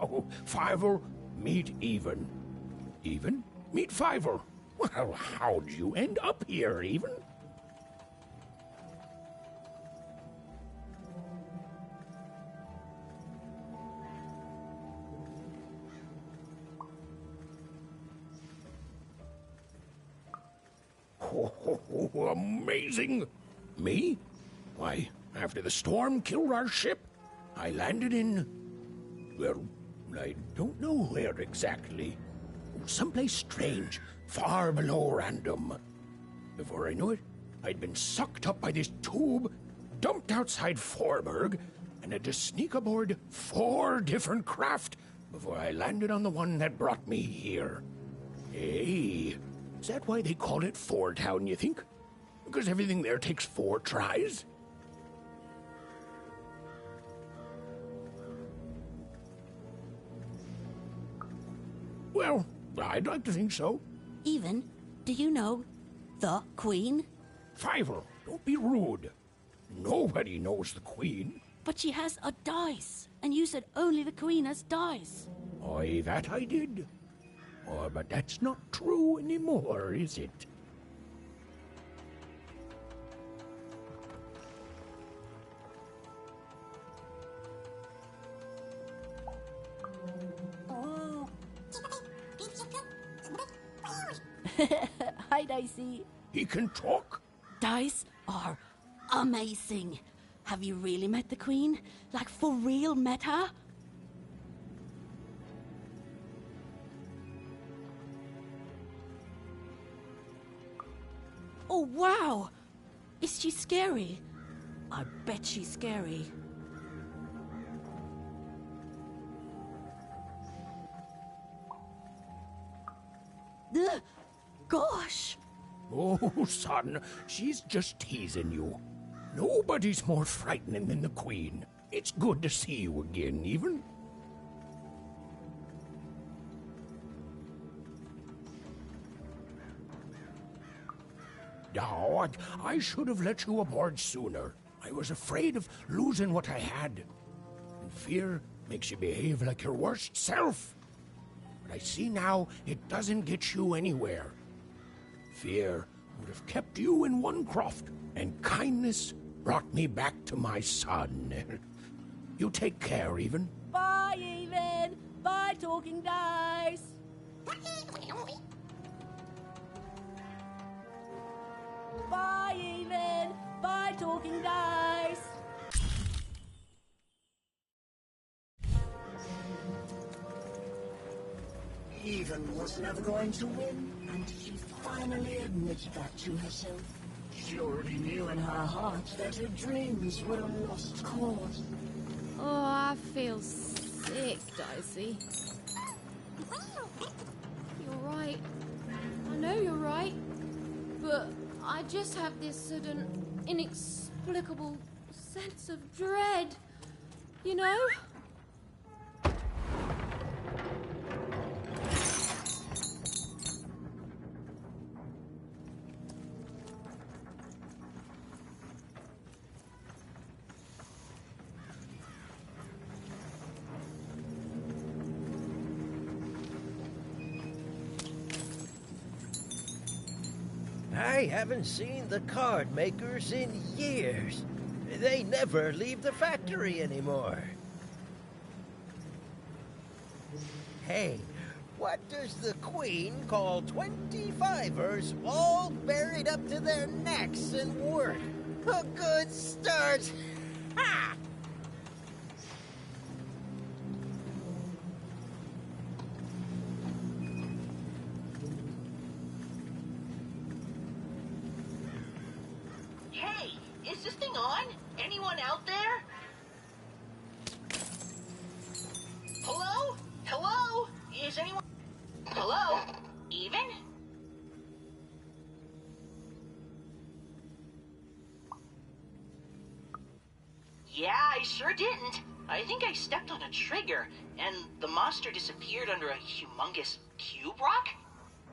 Oh, Fiver, meet Even. Even? Meet Fiver. Well, how'd you end up here, Even? Oh, amazing! Me? Why, after the storm killed our ship, I landed in... well, I don't know where exactly. Someplace strange, far below Random. Before I knew it, I'd been sucked up by this tube, dumped outside Forburg, and had to sneak aboard 4 different craft before I landed on the one that brought me here. Hey, is that why they call it Four Town, you think? Because everything there takes 4 tries? Well, I'd like to think so. Even, do you know the Queen? Fiver, don't be rude. Nobody knows the Queen. But she has a dice, and you said only the Queen has dice. Aye, that I did. Oh, but that's not true anymore, is it? Hi, Dicey. He can talk? Dice are amazing. Have you really met the Queen? Like, for real met her? Oh, wow! Is she scary? I bet she's scary. Ugh. Gosh! Oh, son, she's just teasing you. Nobody's more frightening than the Queen. It's good to see you again, Even. Oh, I should have let you aboard sooner. I was afraid of losing what I had. And fear makes you behave like your worst self. But I see now it doesn't get you anywhere. Fear would have kept you in one croft, and kindness brought me back to my son. You take care, Even. Bye, Even. Bye, Talking Dice. Bye, Even. Bye, Talking Dice. Even was never going to win, and she finally admitted that to herself. She already knew in her heart that her dreams were a lost cause. Oh, I feel sick, Dicey. You're right. I know you're right. But I just have this sudden, inexplicable sense of dread. You know? I haven't seen the card makers in years. They never leave the factory anymore. Hey, what does the Queen call 25ers all buried up to their necks in work? A good start. Ha! Hey, is this thing on? Anyone out there? Hello? Hello? Is anyone... Hello? Even? Yeah, I sure didn't. I think I stepped on a trigger, and the monster disappeared under a humongous cube rock?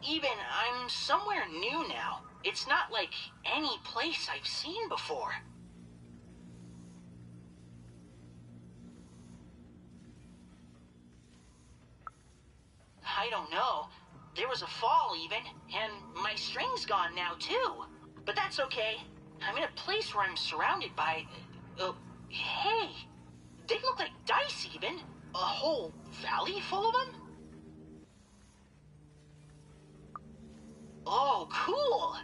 Even, I'm somewhere new now. It's not like any place I've seen before. I don't know. There was a fall even, and my string's gone now too. But that's okay. I'm in a place where I'm surrounded by... hey! They look like dice even. A whole valley full of them? Oh, cool!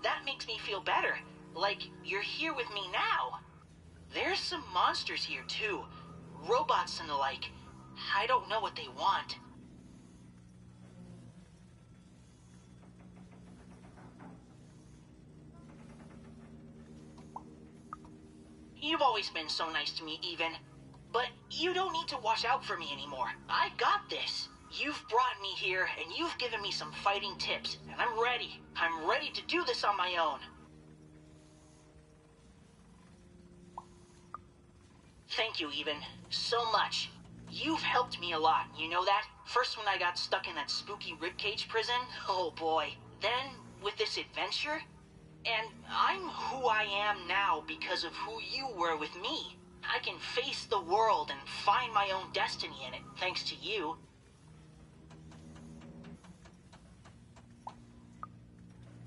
That makes me feel better. Like you're here with me now. There's some monsters here too. Robots and the like. I don't know what they want. You've always been so nice to me, Even. But you don't need to watch out for me anymore. I got this. You've brought me here, and you've given me some fighting tips, and I'm ready. I'm ready to do this on my own. Thank you, Even. So much. You've helped me a lot, you know that? First when I got stuck in that spooky ribcage prison, oh boy. Then, with this adventure, and I'm who I am now because of who you were with me. I can face the world and find my own destiny in it, thanks to you.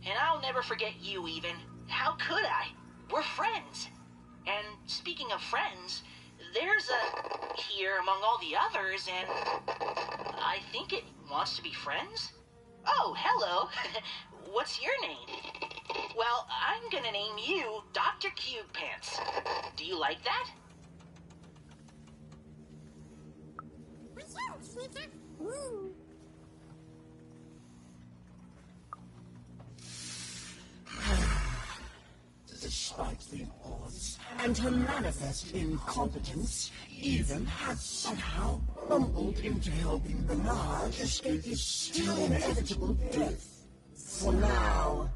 And I'll never forget you, Even. How could I? We're friends. And speaking of friends, there's a here among all the others, and I think it wants to be friends? Oh, hello. What's your name? Well, I'm gonna name you Dr. Cube Pants. Do you like that? Despite the odds and her manifest incompetence, Even has somehow bumbled into helping Bernard escape his still inevitable death. For now.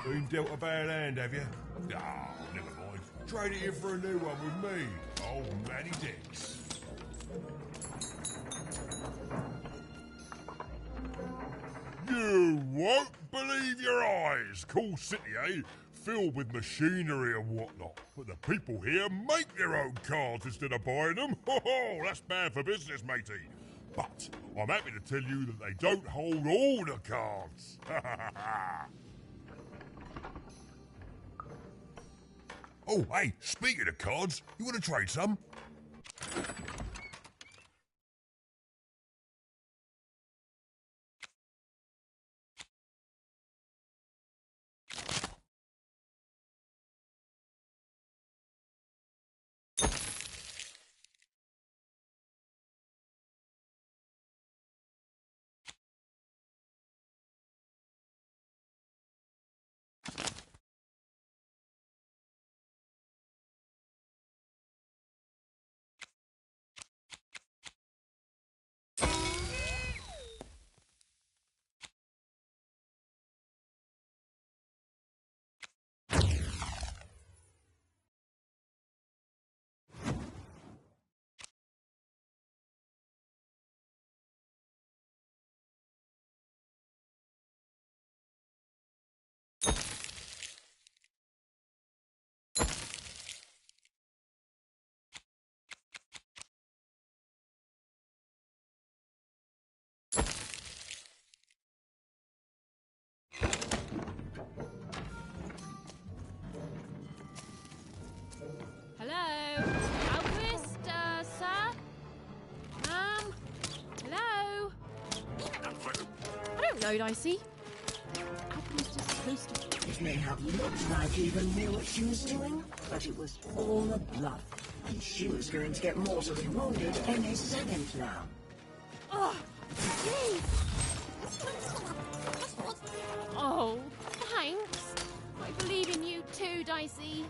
Been dealt a bad hand, have you? Ah, never mind. Trade it in for a new one with me, old Manny Dix. You won't believe your eyes. Cool city, eh? Filled with machinery and whatnot. But the people here make their own cards instead of buying them. Oh, that's bad for business, matey. But I'm happy to tell you that they don't hold all the cards. Oh, hey, speaking of cards, you want to trade some? Hello, Dicey. Apple's just supposed to... It may have looked like Eva knew what she was doing, but it was all a bluff. And she was going to get mortally wounded any second now. Oh, please. Oh, thanks. I believe in you too, Dicey.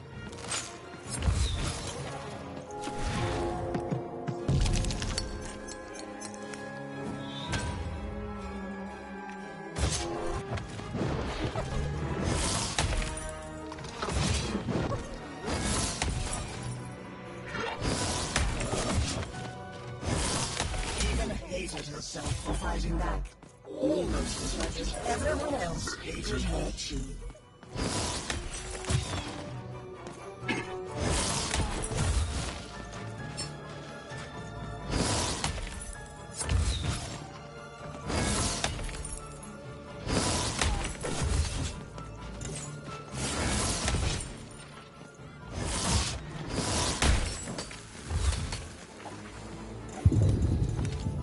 Eva hated herself for fighting back. Almost as much as everyone else hated her too.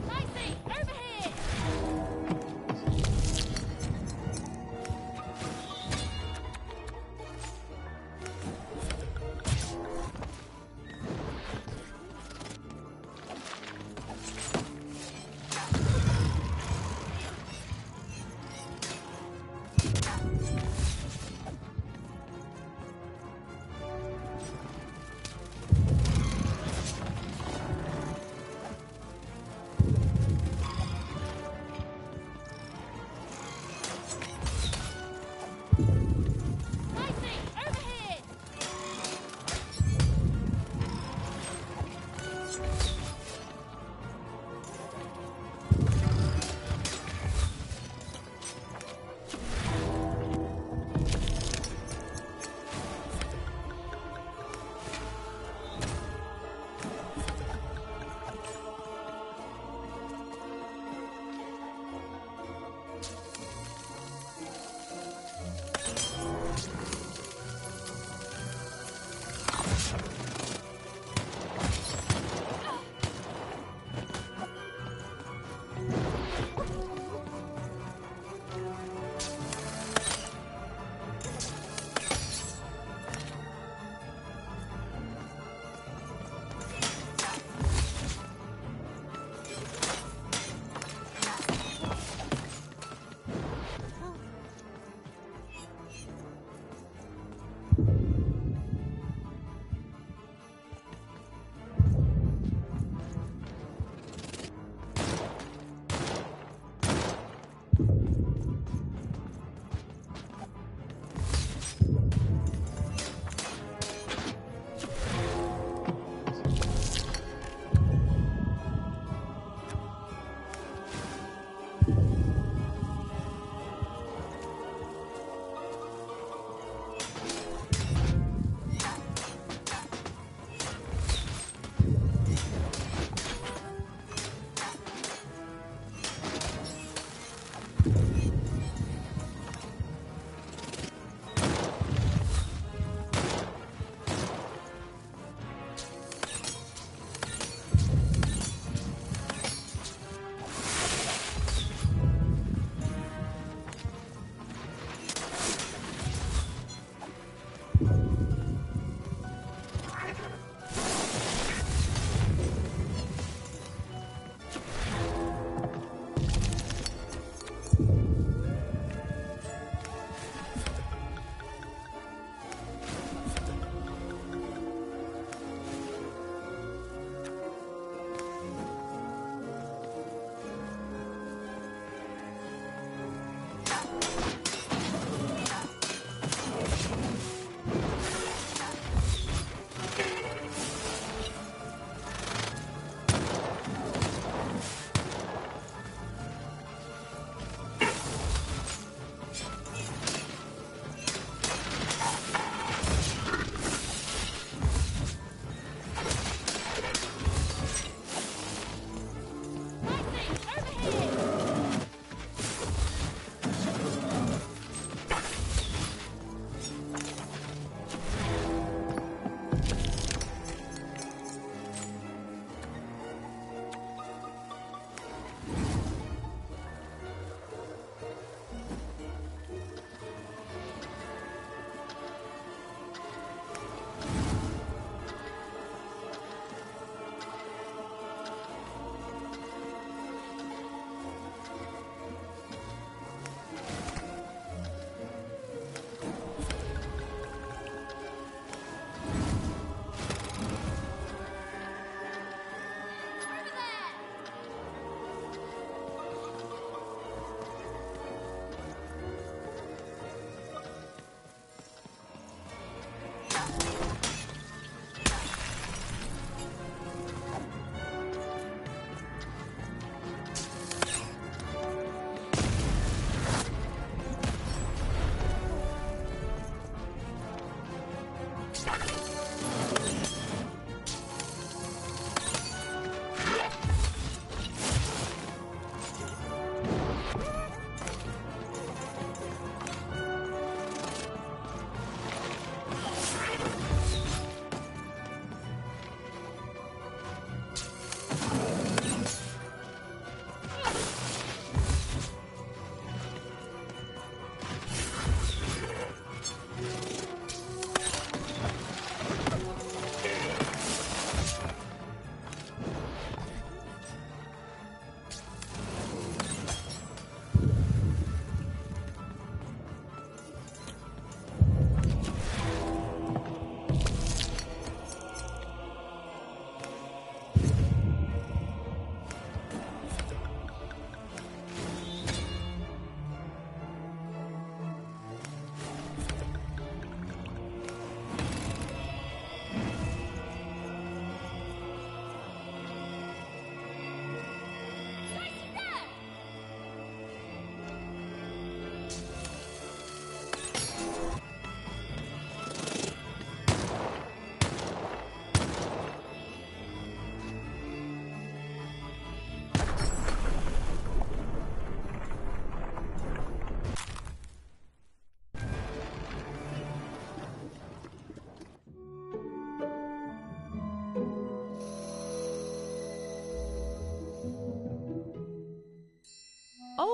Dicey, over here!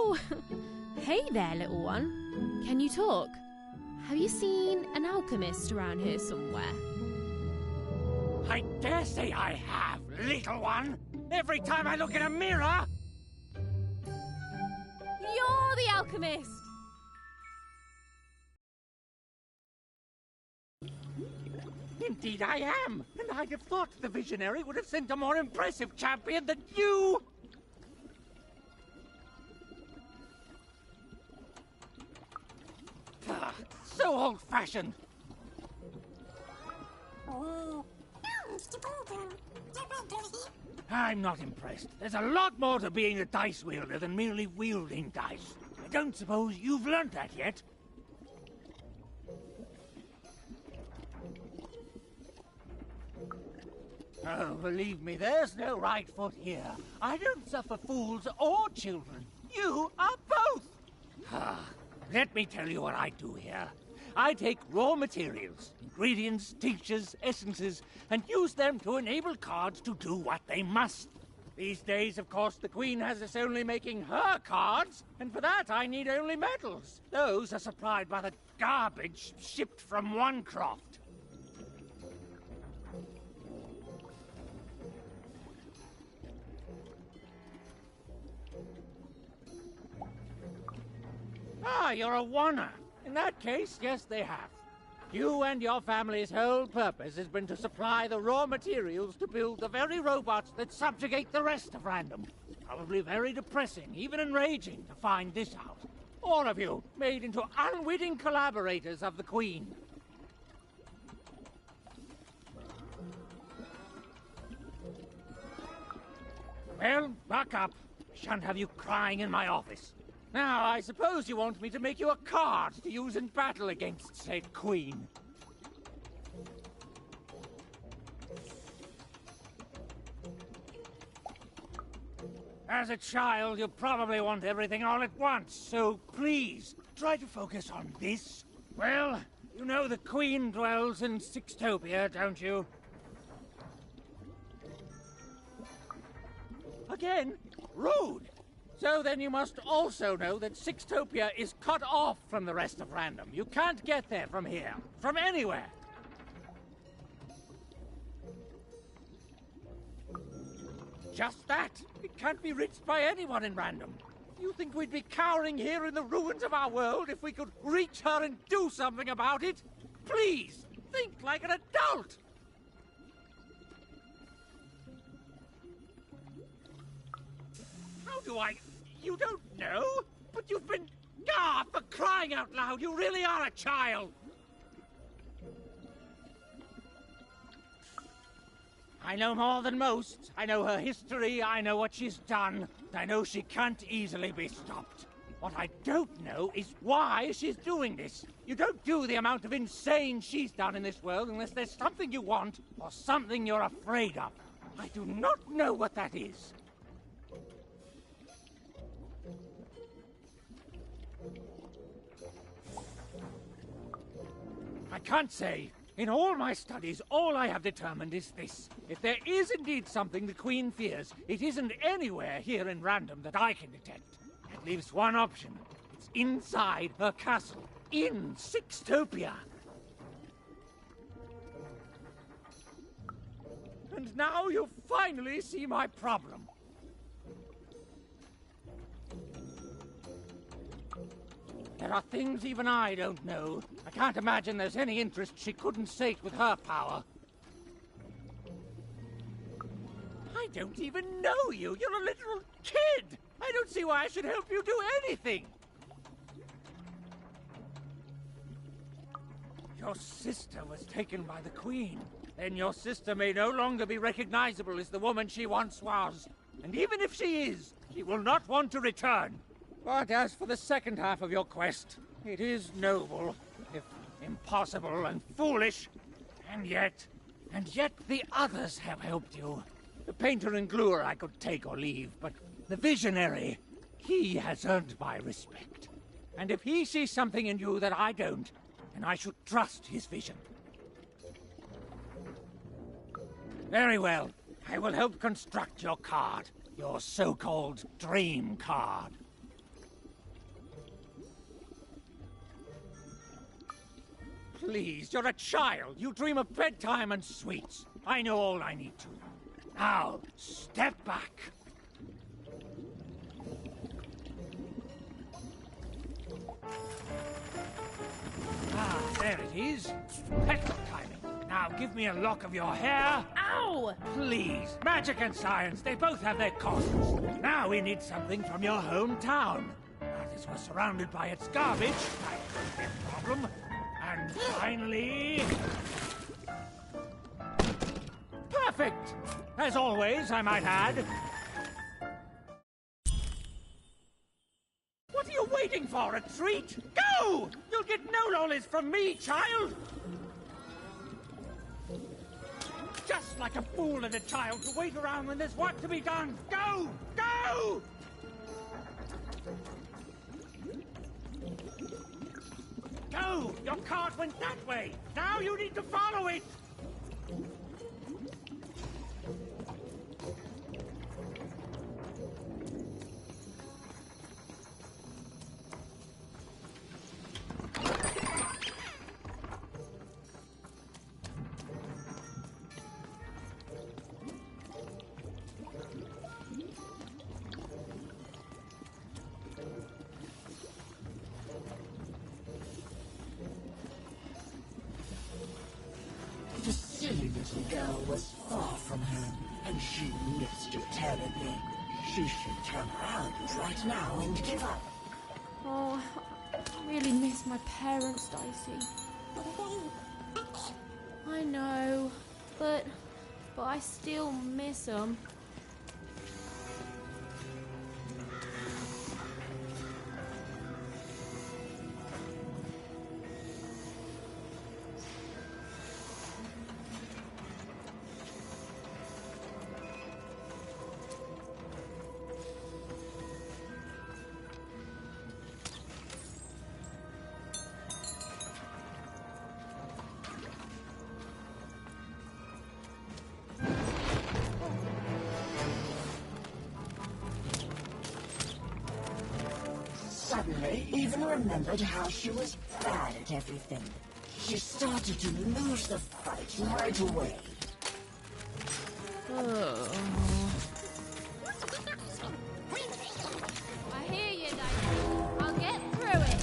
Oh, hey there, little one. Can you talk? Have you seen an alchemist around here somewhere? I dare say I have, little one. Every time I look in a mirror... You're the alchemist! Indeed I am, and I'd have thought the Visionary would have sent a more impressive champion than you! So old-fashioned. I'm not impressed. There's a lot more to being a dice wielder than merely wielding dice. I don't suppose you've learnt that yet. Oh, believe me, there's no right foot here. I don't suffer fools or children. You are both! Let me tell you what I do here. I take raw materials, ingredients, tinctures, essences, and use them to enable cards to do what they must. These days, of course, the Queen has us only making her cards, and for that I need only metals. Those are supplied by the garbage shipped from Onecroft. Ah, you're a Wanner. In that case, yes, they have. You and your family's whole purpose has been to supply the raw materials to build the very robots that subjugate the rest of Random. Probably very depressing, even enraging, to find this out. All of you, made into unwitting collaborators of the Queen. Well, buck up. I shan't have you crying in my office. Now, I suppose you want me to make you a card to use in battle against said Queen. As a child, you probably want everything all at once, so please, try to focus on this. Well, you know the Queen dwells in Sixtopia, don't you? Again? Rude! So then you must also know that Sixtopia is cut off from the rest of Random. You can't get there from here, from anywhere. Just that. It can't be reached by anyone in Random. You think we'd be cowering here in the ruins of our world if we could reach her and do something about it? Please, think like an adult! How do I... You don't know? But you've been... Ah, for crying out loud, you really are a child! I know more than most. I know her history, I know what she's done. I know she can't easily be stopped. What I don't know is why she's doing this. You don't do the amount of insane she's done in this world unless there's something you want or something you're afraid of. I do not know what that is. I can't say. In all my studies, all I have determined is this. If there is indeed something the Queen fears, it isn't anywhere here in Random that I can detect. That leaves one option. It's inside her castle. In Sixtopia. And now you finally see my problem. There are things even I don't know. I can't imagine there's any interest she couldn't sate with her power. I don't even know you. You're a little kid. I don't see why I should help you do anything. Your sister was taken by the Queen. Then your sister may no longer be recognizable as the woman she once was. And even if she is, she will not want to return. But as for the second half of your quest, it is noble, if impossible and foolish. And yet the others have helped you. The painter and gluer I could take or leave, but the Visionary, he has earned my respect. And if he sees something in you that I don't, then I should trust his vision. Very well. I will help construct your card, your so-called dream card. please, you're a child. You dream of bedtime and sweets. I know all I need to. Now, step back. Ah, there it is. Perfect timing. Now give me a lock of your hair. Ow! Please. Magic and science, they both have their costs. Now we need something from your hometown. Now, as we're surrounded by its garbage, that could be a problem. And finally... perfect! As always, I might add. What are you waiting for? A treat? Go! You'll get no lollies from me, child! Just like a fool and a child to wait around when there's work to be done. Go! Go! Go! Your cart went that way. Now you need to follow it. The silly little girl was far from home, and she missed you terribly. She should turn around right now and give up. Oh, I really miss my parents, Dicey. I know, but I still miss them. Suddenly, even remembered how she was bad at everything. She started to lose the fight right away. I hear you, Dicey. I'll get through it.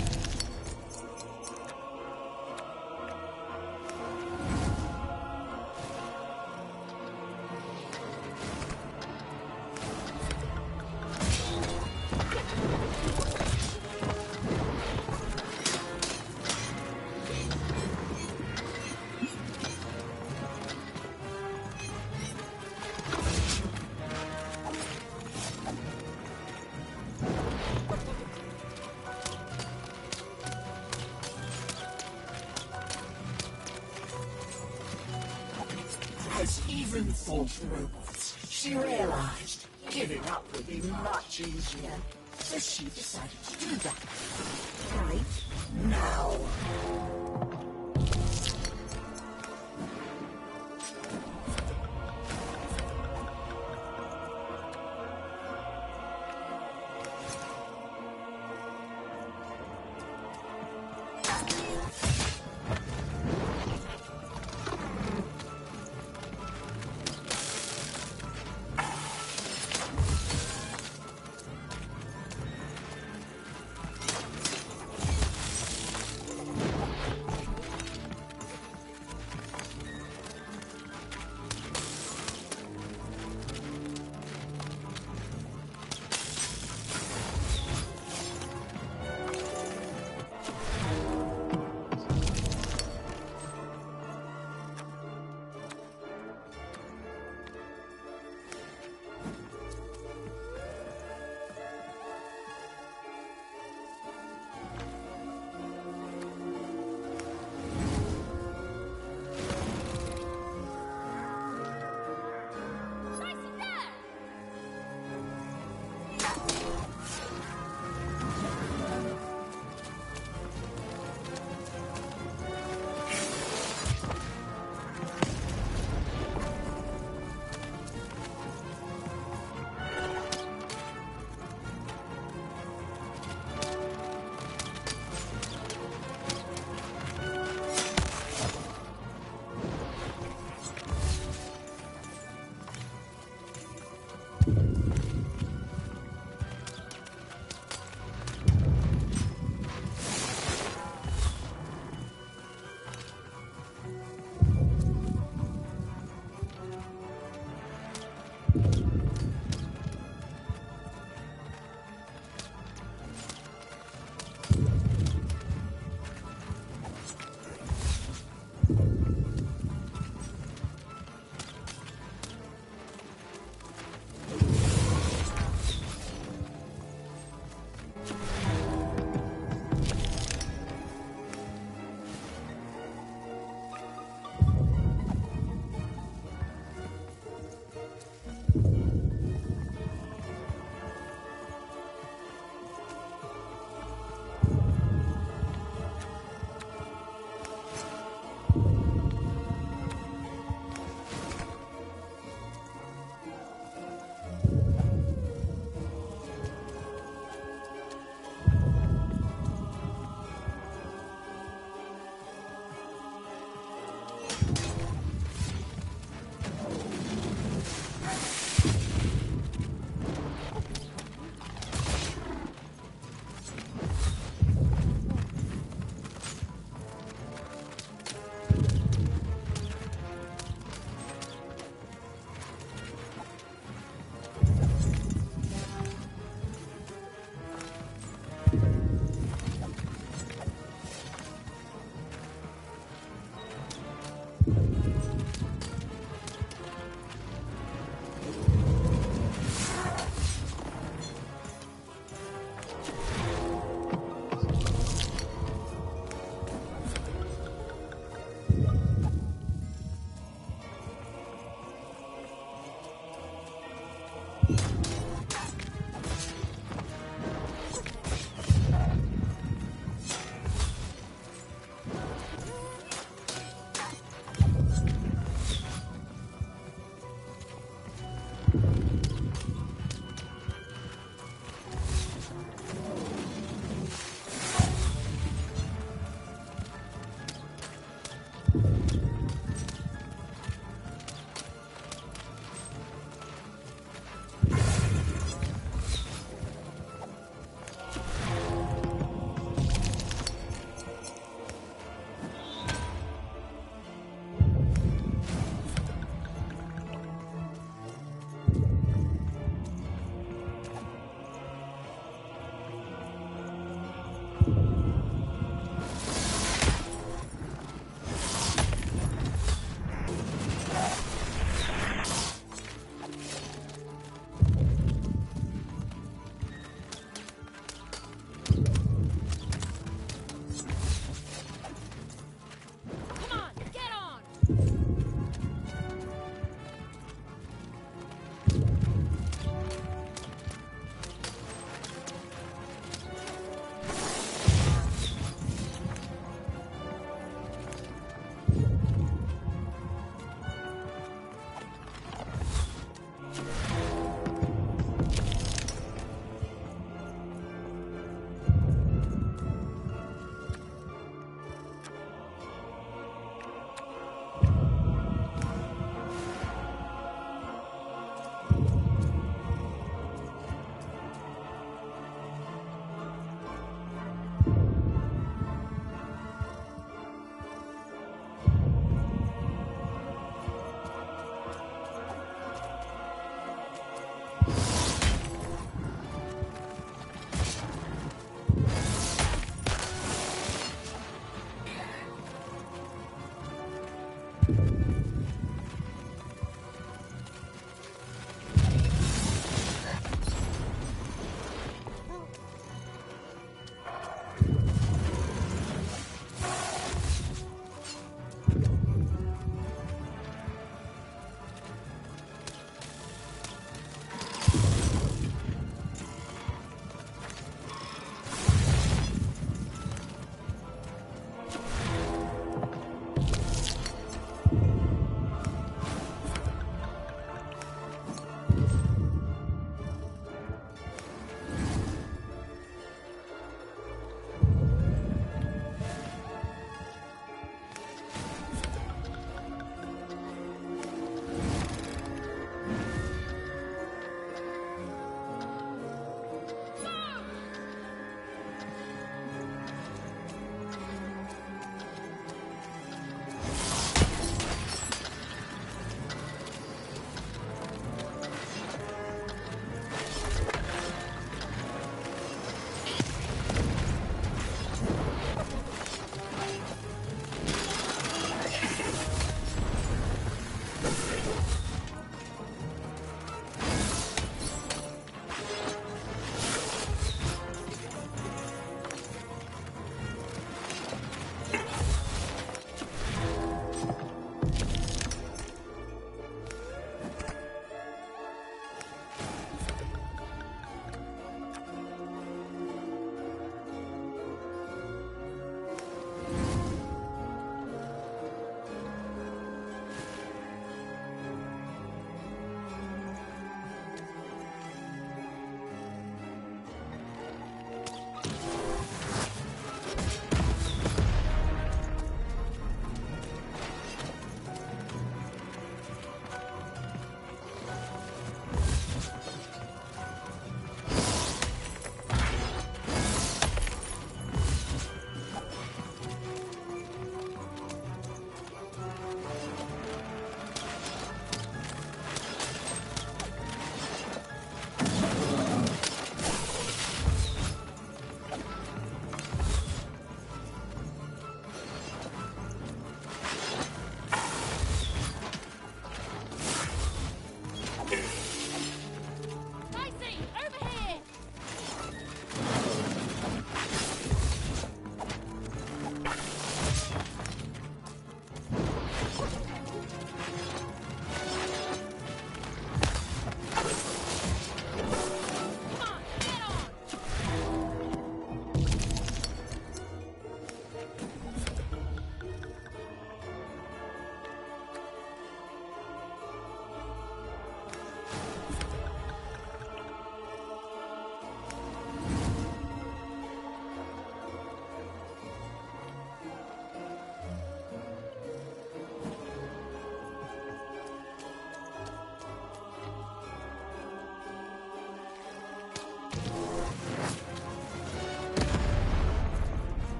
As even fought the robots, she realized giving up would be much easier. So she decided to do that. Right now.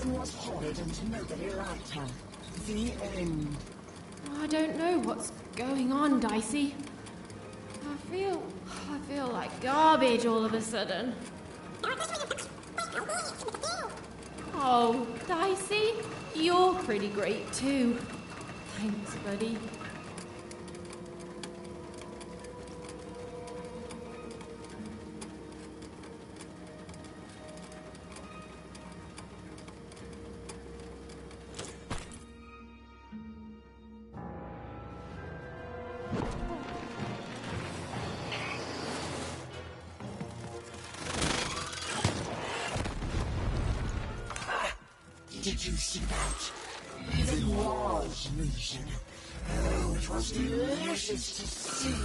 Queen was horrid and nobody liked her. The end. I don't know what's going on, Dicey. I feel like garbage all of a sudden. Oh, Dicey, you're pretty great too. Thanks, buddy. Did you see that? Even was moving. Oh, it was delicious to see.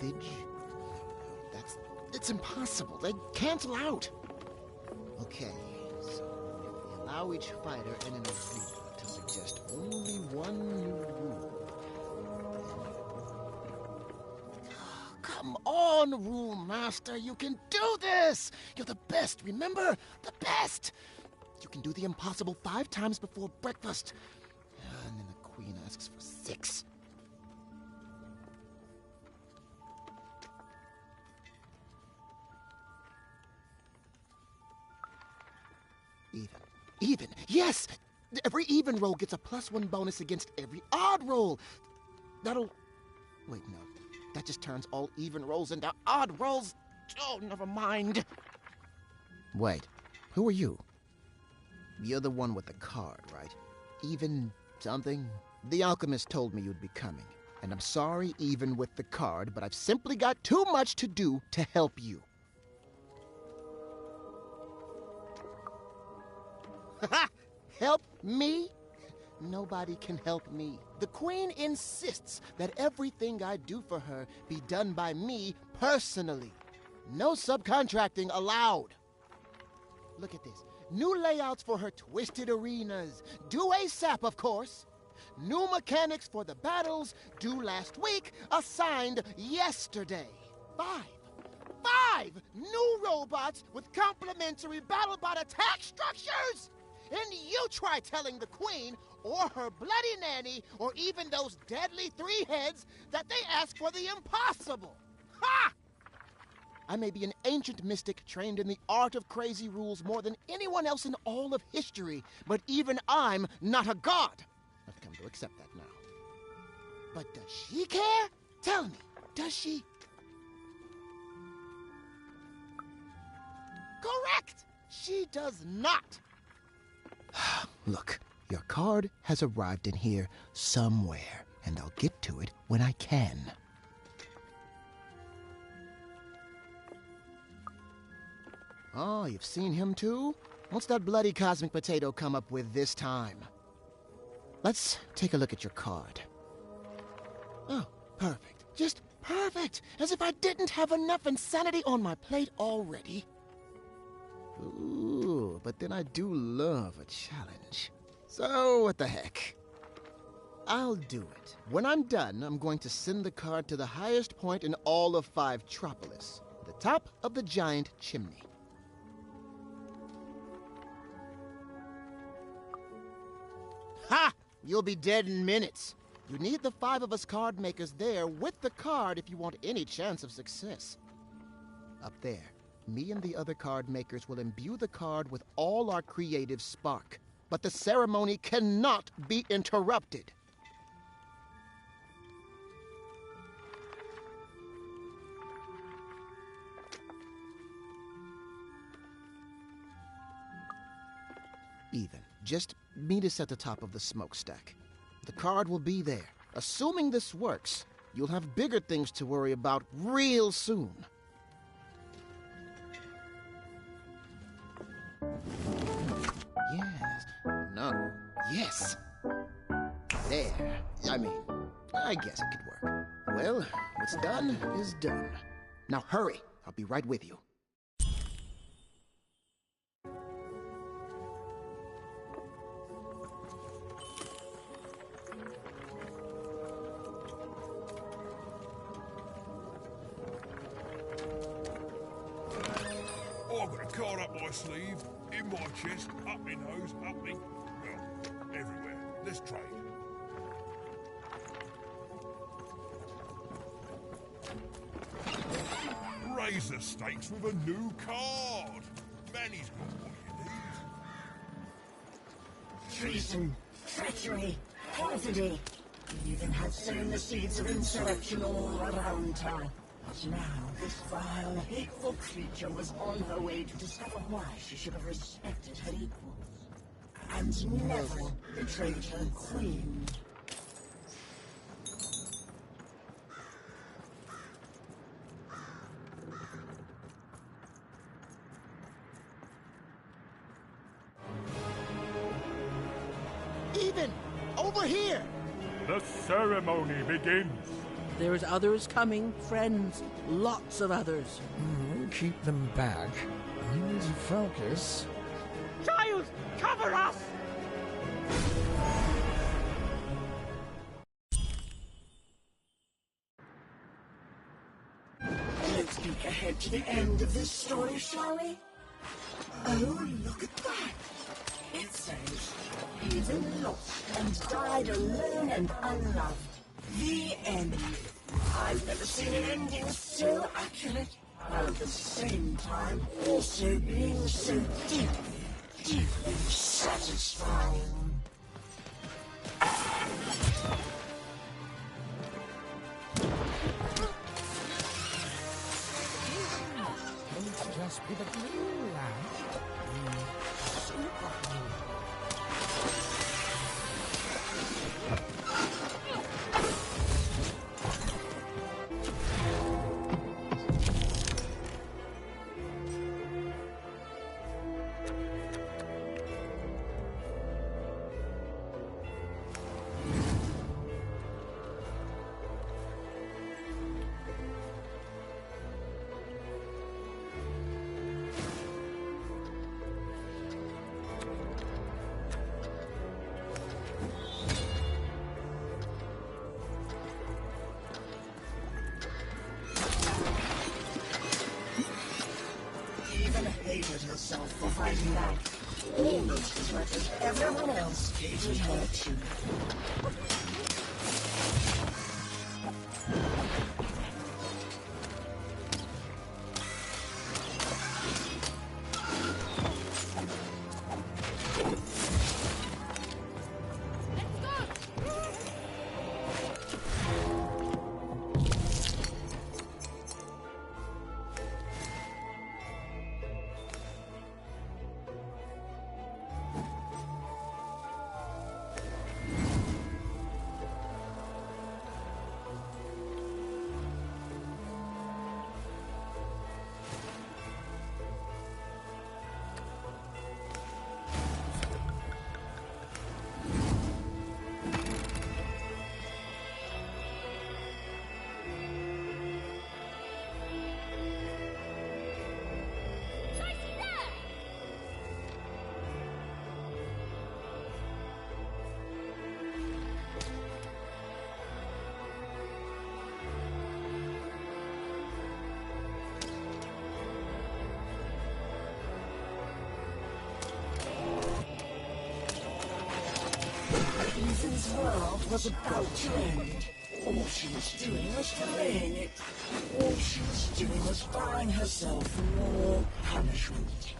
Carthage? It's impossible. They cancel out. Okay, so we allow each fighter in an agreement to suggest only one new rule. Come on, Rule Master. You can do this! You're the best, remember? The best! You can do the impossible 5 times before breakfast. And then the Queen asks for 6. Even. Yes! Every even roll gets a +1 bonus against every odd roll. That'll... Wait, no. That just turns all even rolls into odd rolls. Oh, never mind. Wait, who are you? You're the one with the card, right? Even something? The alchemist told me you'd be coming. And I'm sorry even with the card, but I've simply got too much to do to help you. Help me? Nobody can help me. The Queen insists that everything I do for her be done by me personally. No subcontracting allowed. Look at this. New layouts for her twisted arenas. Due ASAP, of course. New mechanics for the battles, due last week, assigned yesterday. 5 new robots with complementary BattleBot attack structures? And you try telling the Queen, or her bloody nanny, or even those deadly 3 heads, that they ask for the impossible. Ha! I may be an ancient mystic trained in the art of crazy rules more than anyone else in all of history, but even I'm not a god. I've come to accept that now. But does she care? Tell me, does she? Correct! She does not. Look, your card has arrived in here somewhere, and I'll get to it when I can. Oh, you've seen him too? What's that bloody cosmic potato come up with this time? Let's take a look at your card. Oh, perfect. Just perfect! As if I didn't have enough insanity on my plate already. Ooh, but then I do love a challenge. So, what the heck? I'll do it. When I'm done, I'm going to send the card to the highest point in all of 5-tropolis, the top of the giant chimney. Ha! You'll be dead in minutes. You need the 5 of us card makers there with the card if you want any chance of success. Up there. Me and the other card makers will imbue the card with all our creative spark. But the ceremony cannot be interrupted. Even. Just meet us at the top of the smokestack. The card will be there. Assuming this works, you'll have bigger things to worry about real soon. Yes. No. Yes. There. I guess it could work. Well, what's done is done. Now hurry. I'll be right with you. I've got a card up my sleeve, in my chest, up my nose, up me... well, everywhere. Let's trade. Raise the stakes with a new card. Manny's got what you need. Treason, treachery, perfidy. You even had sown the seeds of insurrection all around town. But now this vile, hateful creature was on her way to discover why she should have respected her equals. And never betrayed her queen. Even! Over here! The ceremony begins. There's others coming, friends. Lots of others. Keep them back. I need to focus. Child, cover us! Let's peek ahead to the end of this story, shall we? Oh, look at that! It says, even lost and died alone and unloved. The end. I've never seen an ending so accurate, while at the same time also being so deeply satisfying. Don't just be the blue lamp. Super blue. Hated herself for fighting back, almost as much as everyone else hated her too. Ethan's world was about to end. All she was doing was delaying it. All she was doing was buying herself more punishment.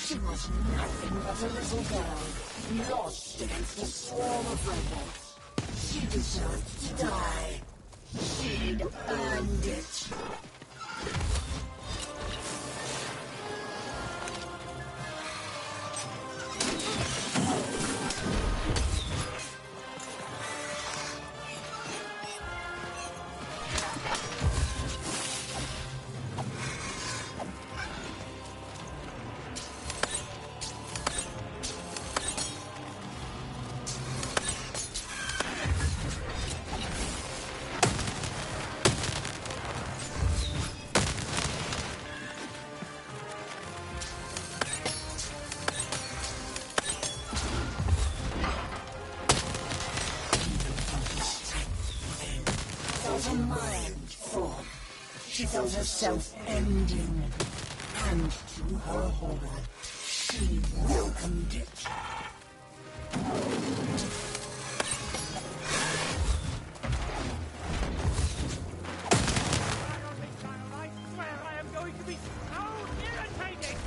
She was nothing but a little girl, lost against a swarm of robots. She deserved to die. She'd earned it. was a mind form. She felt herself ending, and to her horror, she welcomed it. I swear I am going to be so irritating!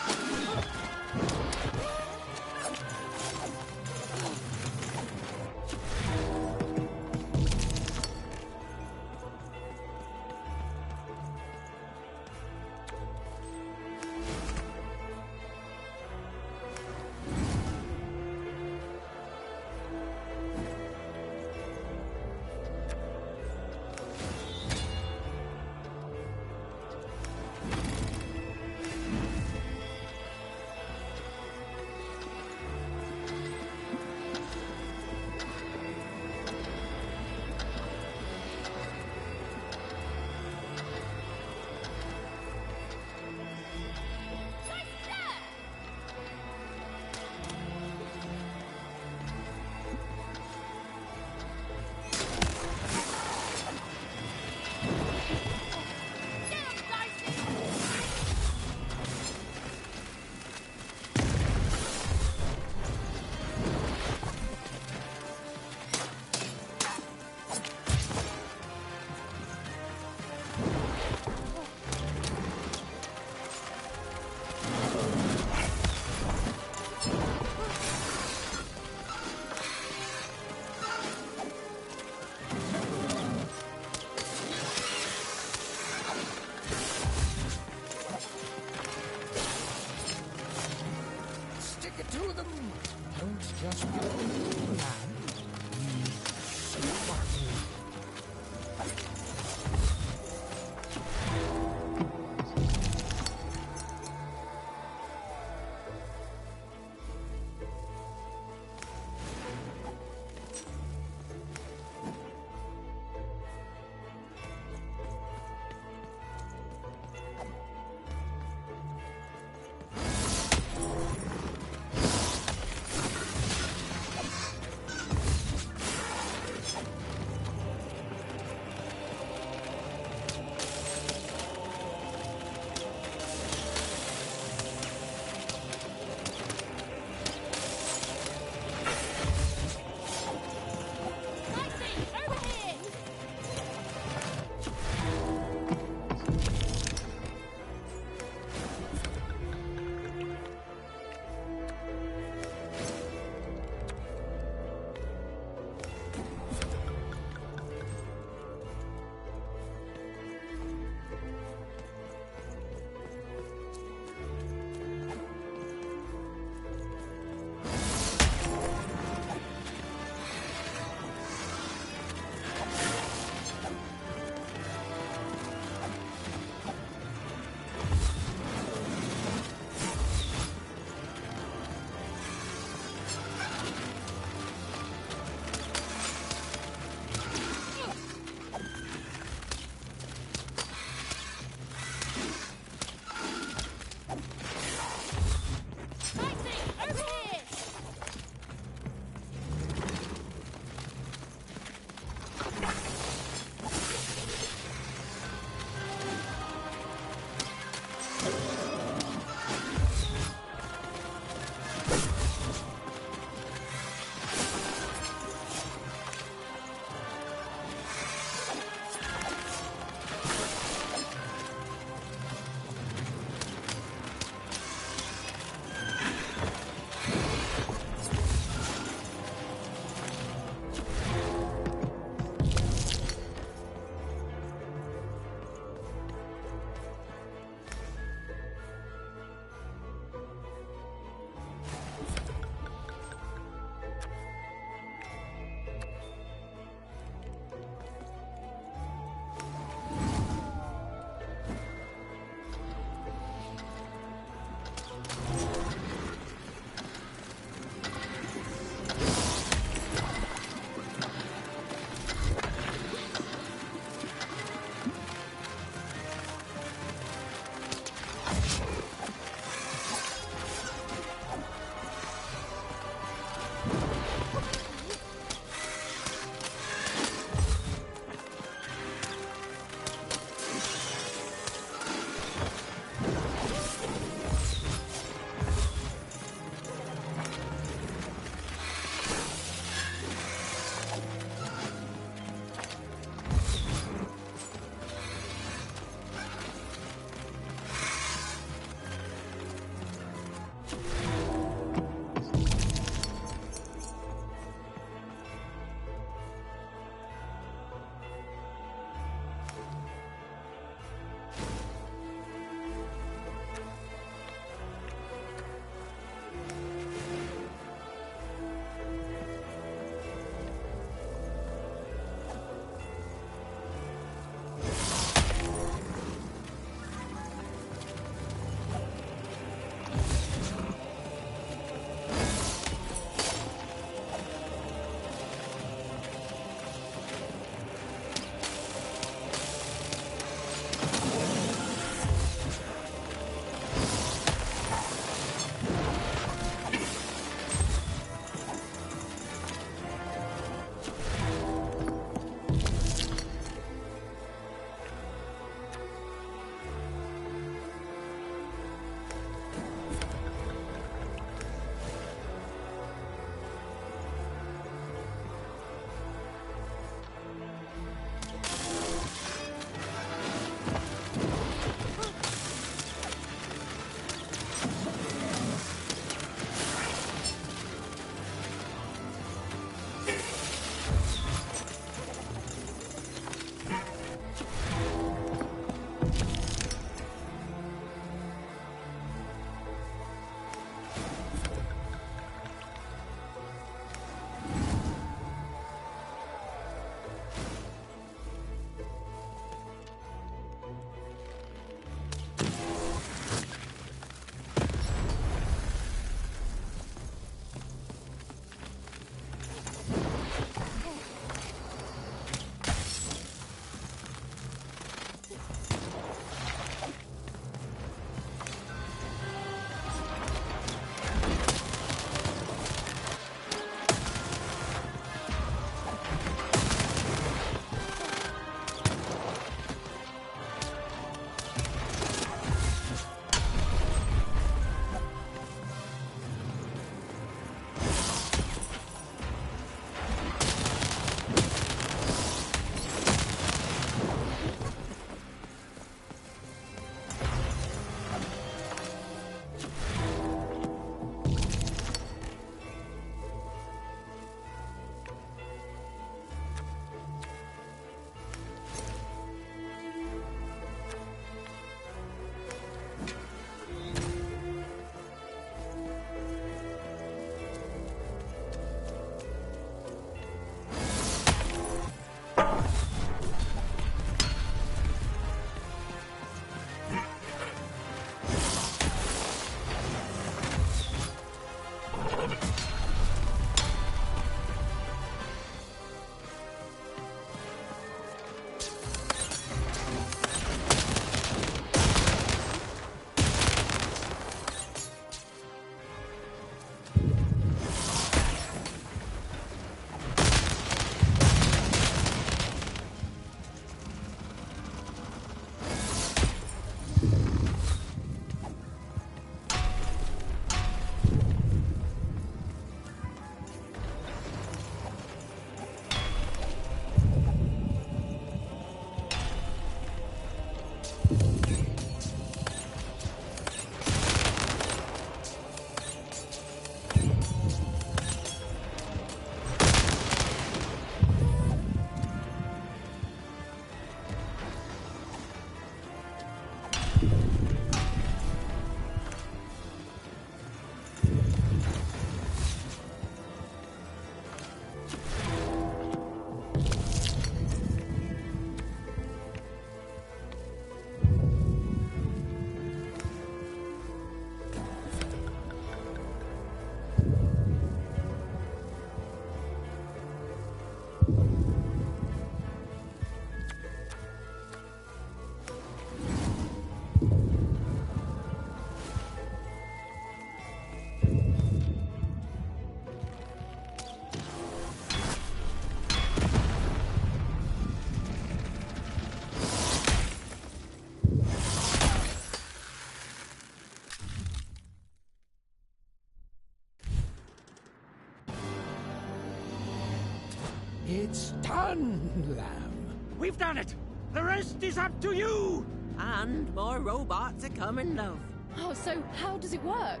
It's done, Lamb. We've done it! The rest is up to you! And more robots are coming, love. Oh, so how does it work?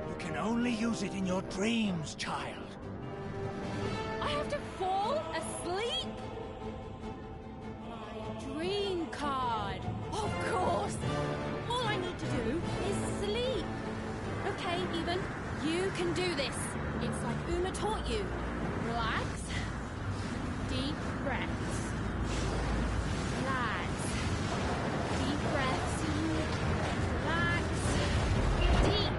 You can only use it in your dreams, child. I have to fall asleep? My dream card. Of course. All I need to do is sleep. Okay, Even, you can do this. It's like Uma taught you. Relax. Deep breaths. Relax. Deep breaths. Relax. Deep.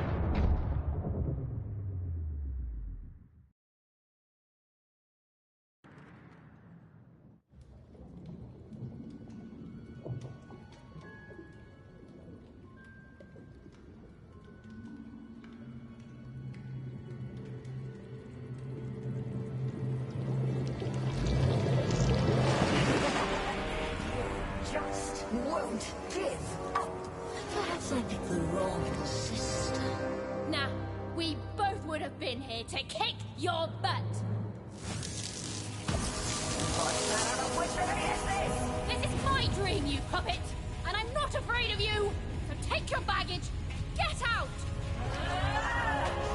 Just won't give up. Perhaps I picked the wrong sister. Nah, we both would have been here to kick your butt. This is my dream, you puppet, and I'm not afraid of you. So take your baggage, get out.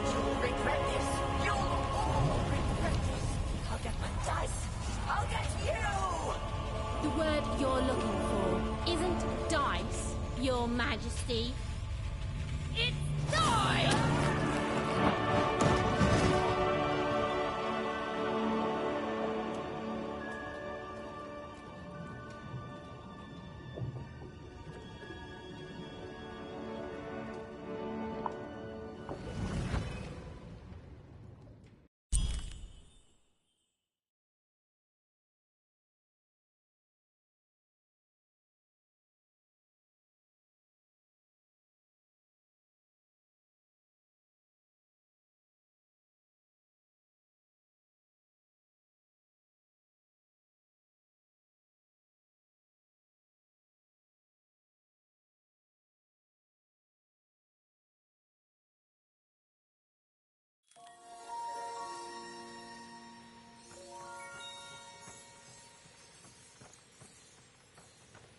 You'll regret this. You'll all regret this. I'll get my dice. I'll get you. The word you're looking for isn't dice, Your Majesty. It's die!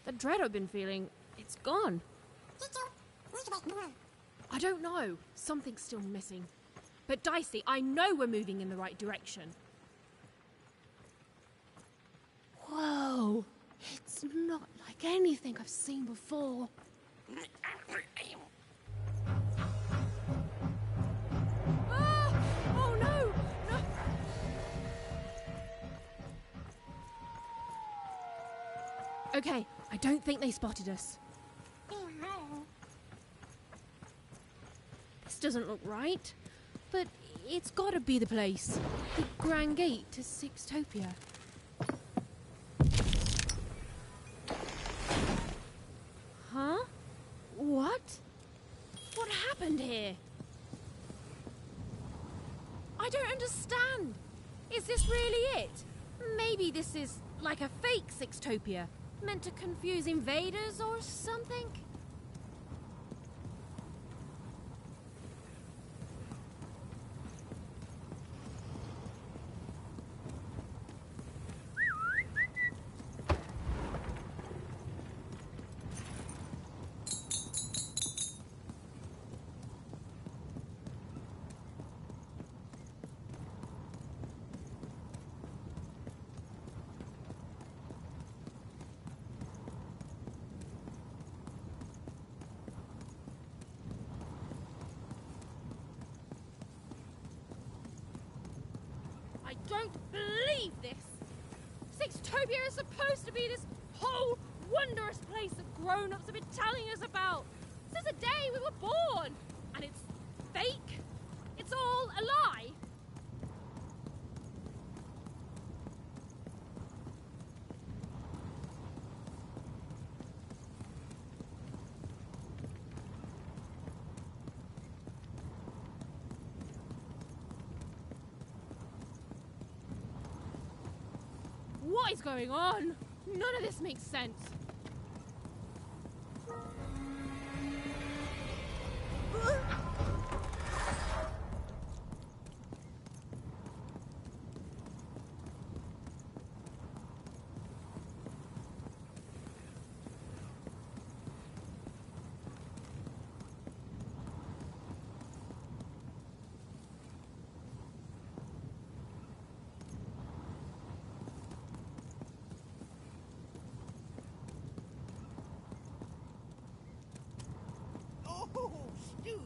The dread I've been feeling, it's gone. I don't know. Something's still missing. But Dicey, I know we're moving in the right direction. Whoa! It's not like anything I've seen before. Ah! Oh no! No! Okay, I don't think they spotted us. This doesn't look right, but it's gotta be the place. The Grand Gate to Sixtopia. Huh? What? What happened here? I don't understand. Is this really it? Maybe this is like a fake Sixtopia, meant to confuse invaders or something? don't believe this. Sextopia is supposed to be this whole wondrous place that grown-ups have been telling us about since the day we were born. And it's fake. It's all a lie. What is going on? None of this makes sense. Oh, Stu!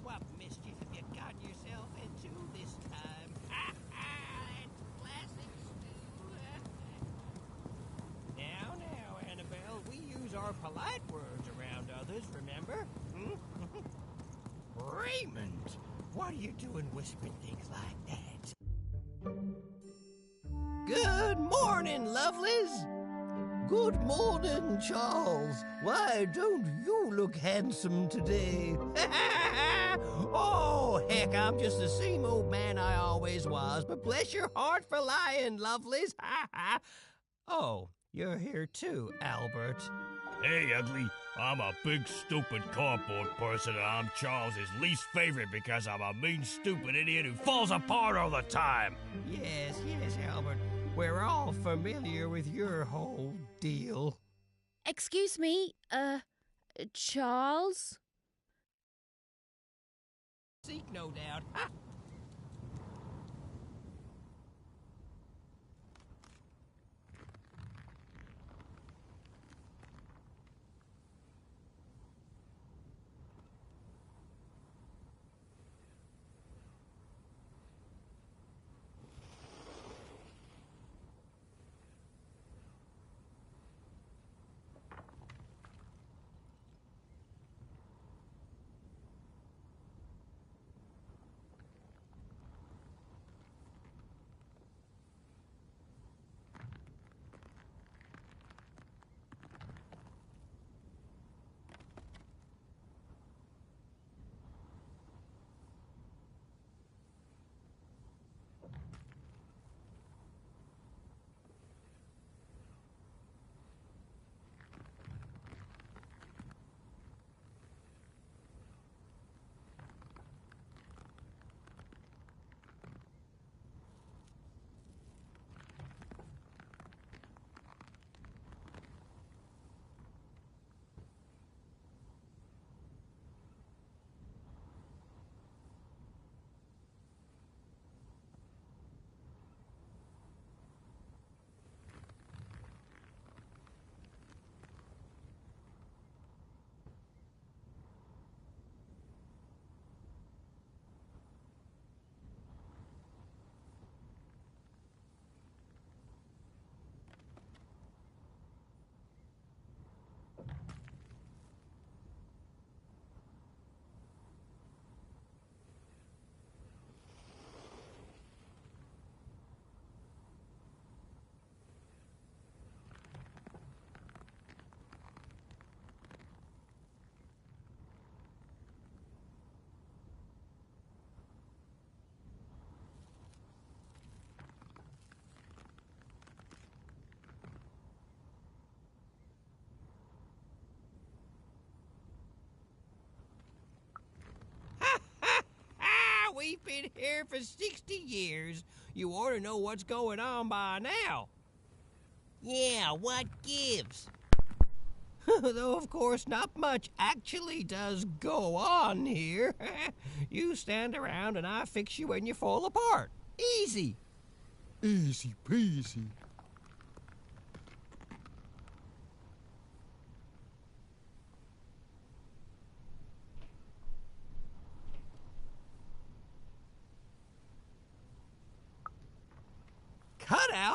What mischief have you gotten yourself into this time? That's classic Stu. Now, Annabelle, we use our polite words around others, remember? Hmm? Raymond! What are you doing whispering things like that? Good morning, lovelies! Good morning, Charles. Why don't you look handsome today? Oh, heck, I'm just the same old man I always was, but bless your heart for lying, lovelies. Oh, you're here too, Albert. Hey, Ugly. I'm a big, stupid cardboard person, and I'm Charles's least favorite because I'm a mean, stupid idiot who falls apart all the time. Yes, Albert. We're all familiar with your whole deal. Excuse me, Charles? Seek, no doubt. We've been here for 60 years. You ought to know what's going on by now. Yeah, what gives? Though, of course, not much actually does go on here. You stand around and I fix you when you fall apart. Easy. Easy peasy.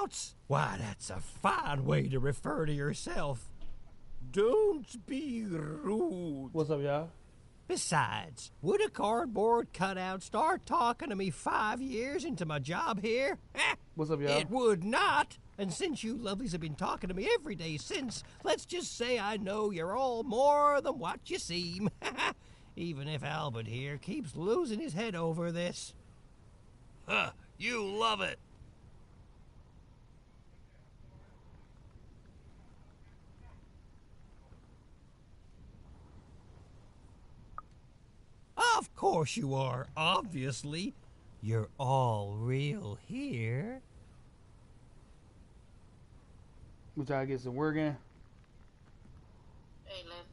whereabouts? Why, that's a fine way to refer to yourself. Don't be rude. What's up, y'all? Besides, would a cardboard cutout start talking to me 5 years into my job here? What's up, y'all? It would not. And since you lovelies have been talking to me every day since, let's just say I know you're all more than what you seem. Even if Albert here keeps losing his head over this. Huh, you love it. Of course you are, obviously. You're all real here. We try to get some work in. Hey, Lynn.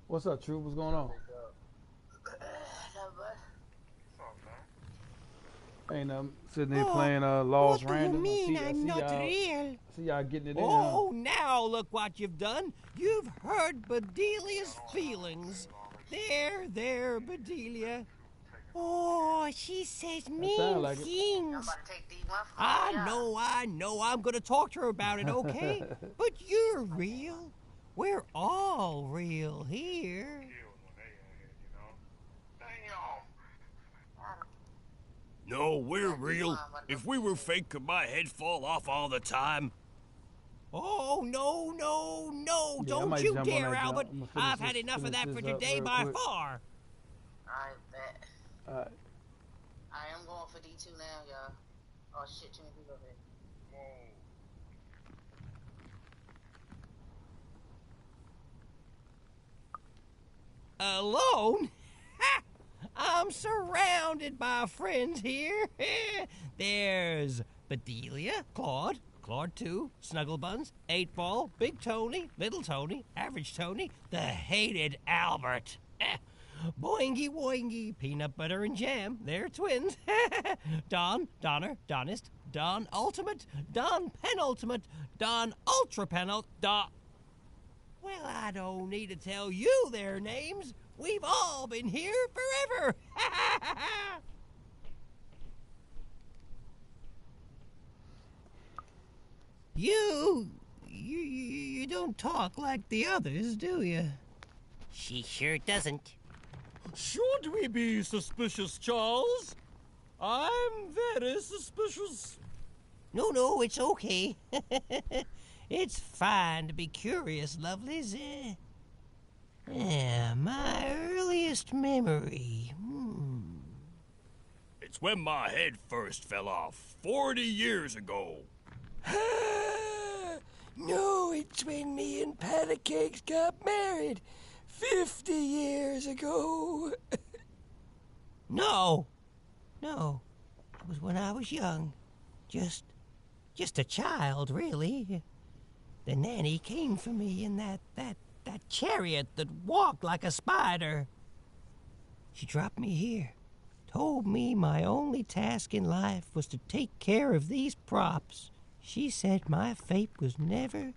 What's up, Troop? What's going on? Ain't nothing. Sitting here playing Lost Random. What do you mean I'm not y'all, real? See y'all getting it in. Oh, now look what you've done. You've hurt Bedelia's feelings. There, Bedelia. Oh, she says mean like it. things. I know. I'm gonna talk to her about it, okay? But you're real. We're all real here. No, we're real. If we were fake, could my head fall off all the time? Oh, no. Yeah, I Don't might you jump on dare, that, Albert. John. I'ma I've had enough of finish that for this up today real by quick. far. I bet. Alright. I am going for D2 now, y'all. Oh shit, too many people over here. Alone? Ha! I'm surrounded by friends here. There's Bedelia, Claude 2, Snugglebuns, 8-Ball, Big Tony, Little Tony, Average Tony, the hated Albert. Boingy Woingy, Peanut Butter and Jam, they're twins. Don, Donner, Donist, Don Ultimate, Don Penultimate, Don Ultra Penult, Don... Well, I don't need to tell you their names. We've all been here forever. You don't talk like the others, do you? She sure doesn't. Should we be suspicious, Charles? I'm very suspicious. No, it's okay. It's fine to be curious, lovelies. My earliest memory. It's when my head first fell off 40 years ago. No, it's when me and Patty Cakes got married 50 years ago. No. It was when I was young. Just a child, really. The nanny came for me in that chariot that walked like a spider. She dropped me here, told me my only task in life was to take care of these props. She said my fate was never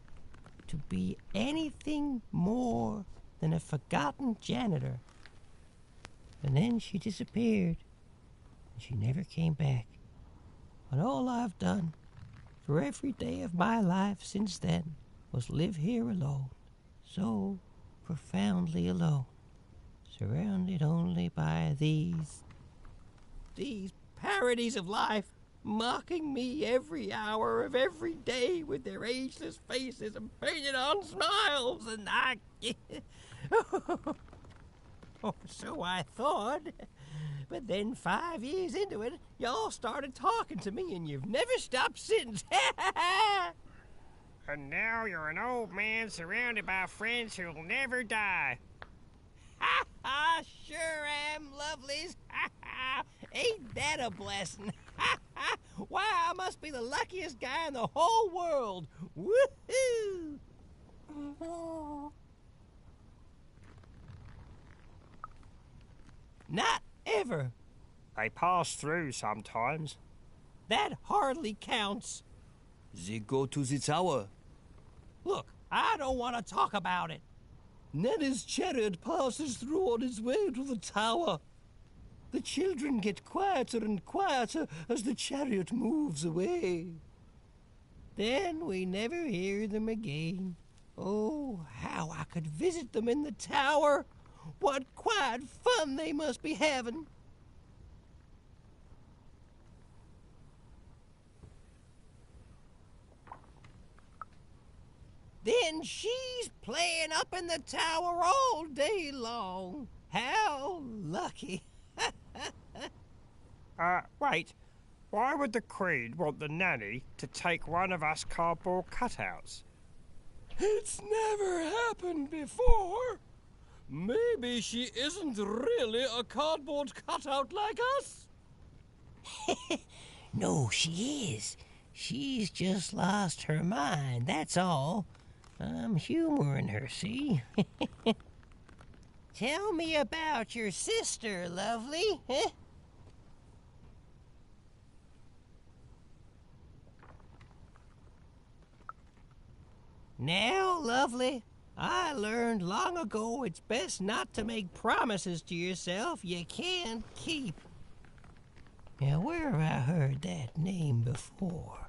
to be anything more than a forgotten janitor. And then she disappeared, and she never came back. And all I've done for every day of my life since then was live here alone, so profoundly alone, surrounded only by these parodies of life, mocking me every hour of every day with their ageless faces and painted on smiles, and I... Oh, so I thought. But then 5 years into it, y'all started talking to me, and you've never stopped since. And now you're an old man surrounded by friends who'll never die. I sure am, lovelies. Ain't that a blessing? Why, I must be the luckiest guy in the whole world. Woohoo! Not ever. They pass through sometimes. That hardly counts. They go to the tower. Look, I don't want to talk about it. Nanny's chariot passes through on his way to the tower. The children get quieter and quieter as the chariot moves away. Then we never hear them again. Oh, how I could visit them in the tower. What quiet fun they must be having. Then she's playing up in the tower all day long. How lucky. Wait. Why would the Queen want the nanny to take one of us cardboard cutouts? It's never happened before. Maybe she isn't really a cardboard cutout like us. No, she is. She's just lost her mind, that's all. I'm humoring her, see? Tell me about your sister, lovely. Huh? Now, lovely, I learned long ago it's best not to make promises to yourself you can't keep. Now, where have I heard that name before?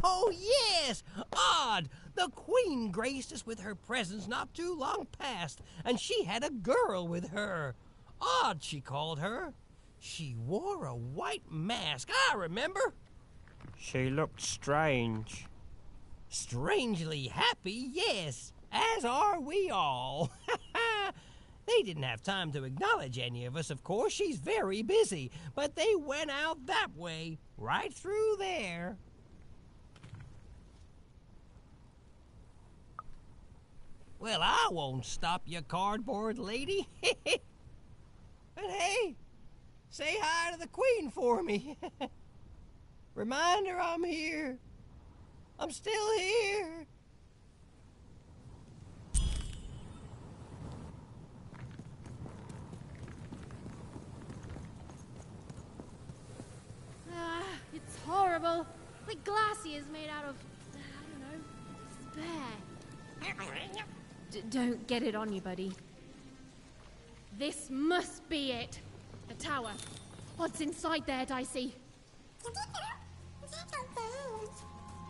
Oh, yes! Odd! The Queen graced us with her presence not too long past, and she had a girl with her. Odd, she called her. She wore a white mask, I remember. She looked strange. Strangely happy, yes, as are we all. They didn't have time to acknowledge any of us, of course. She's very busy, but they went out that way, right through there. Well, I won't stop you, cardboard lady. But hey, say hi to the Queen for me. Remind her I'm here. I'm still here. It's horrible. Like glassy is made out of, I don't know, spare. Don't get it on you, buddy. This must be it. The tower. What's inside there, Dicey?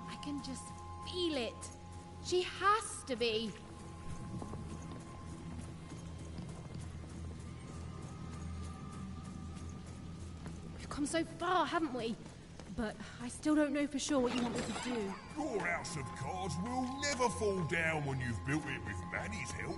I can just feel it. She has to be. We've come so far, haven't we? But I still don't know for sure what you want me to do. Your house of cards will never fall down when you've built it with Manny's help.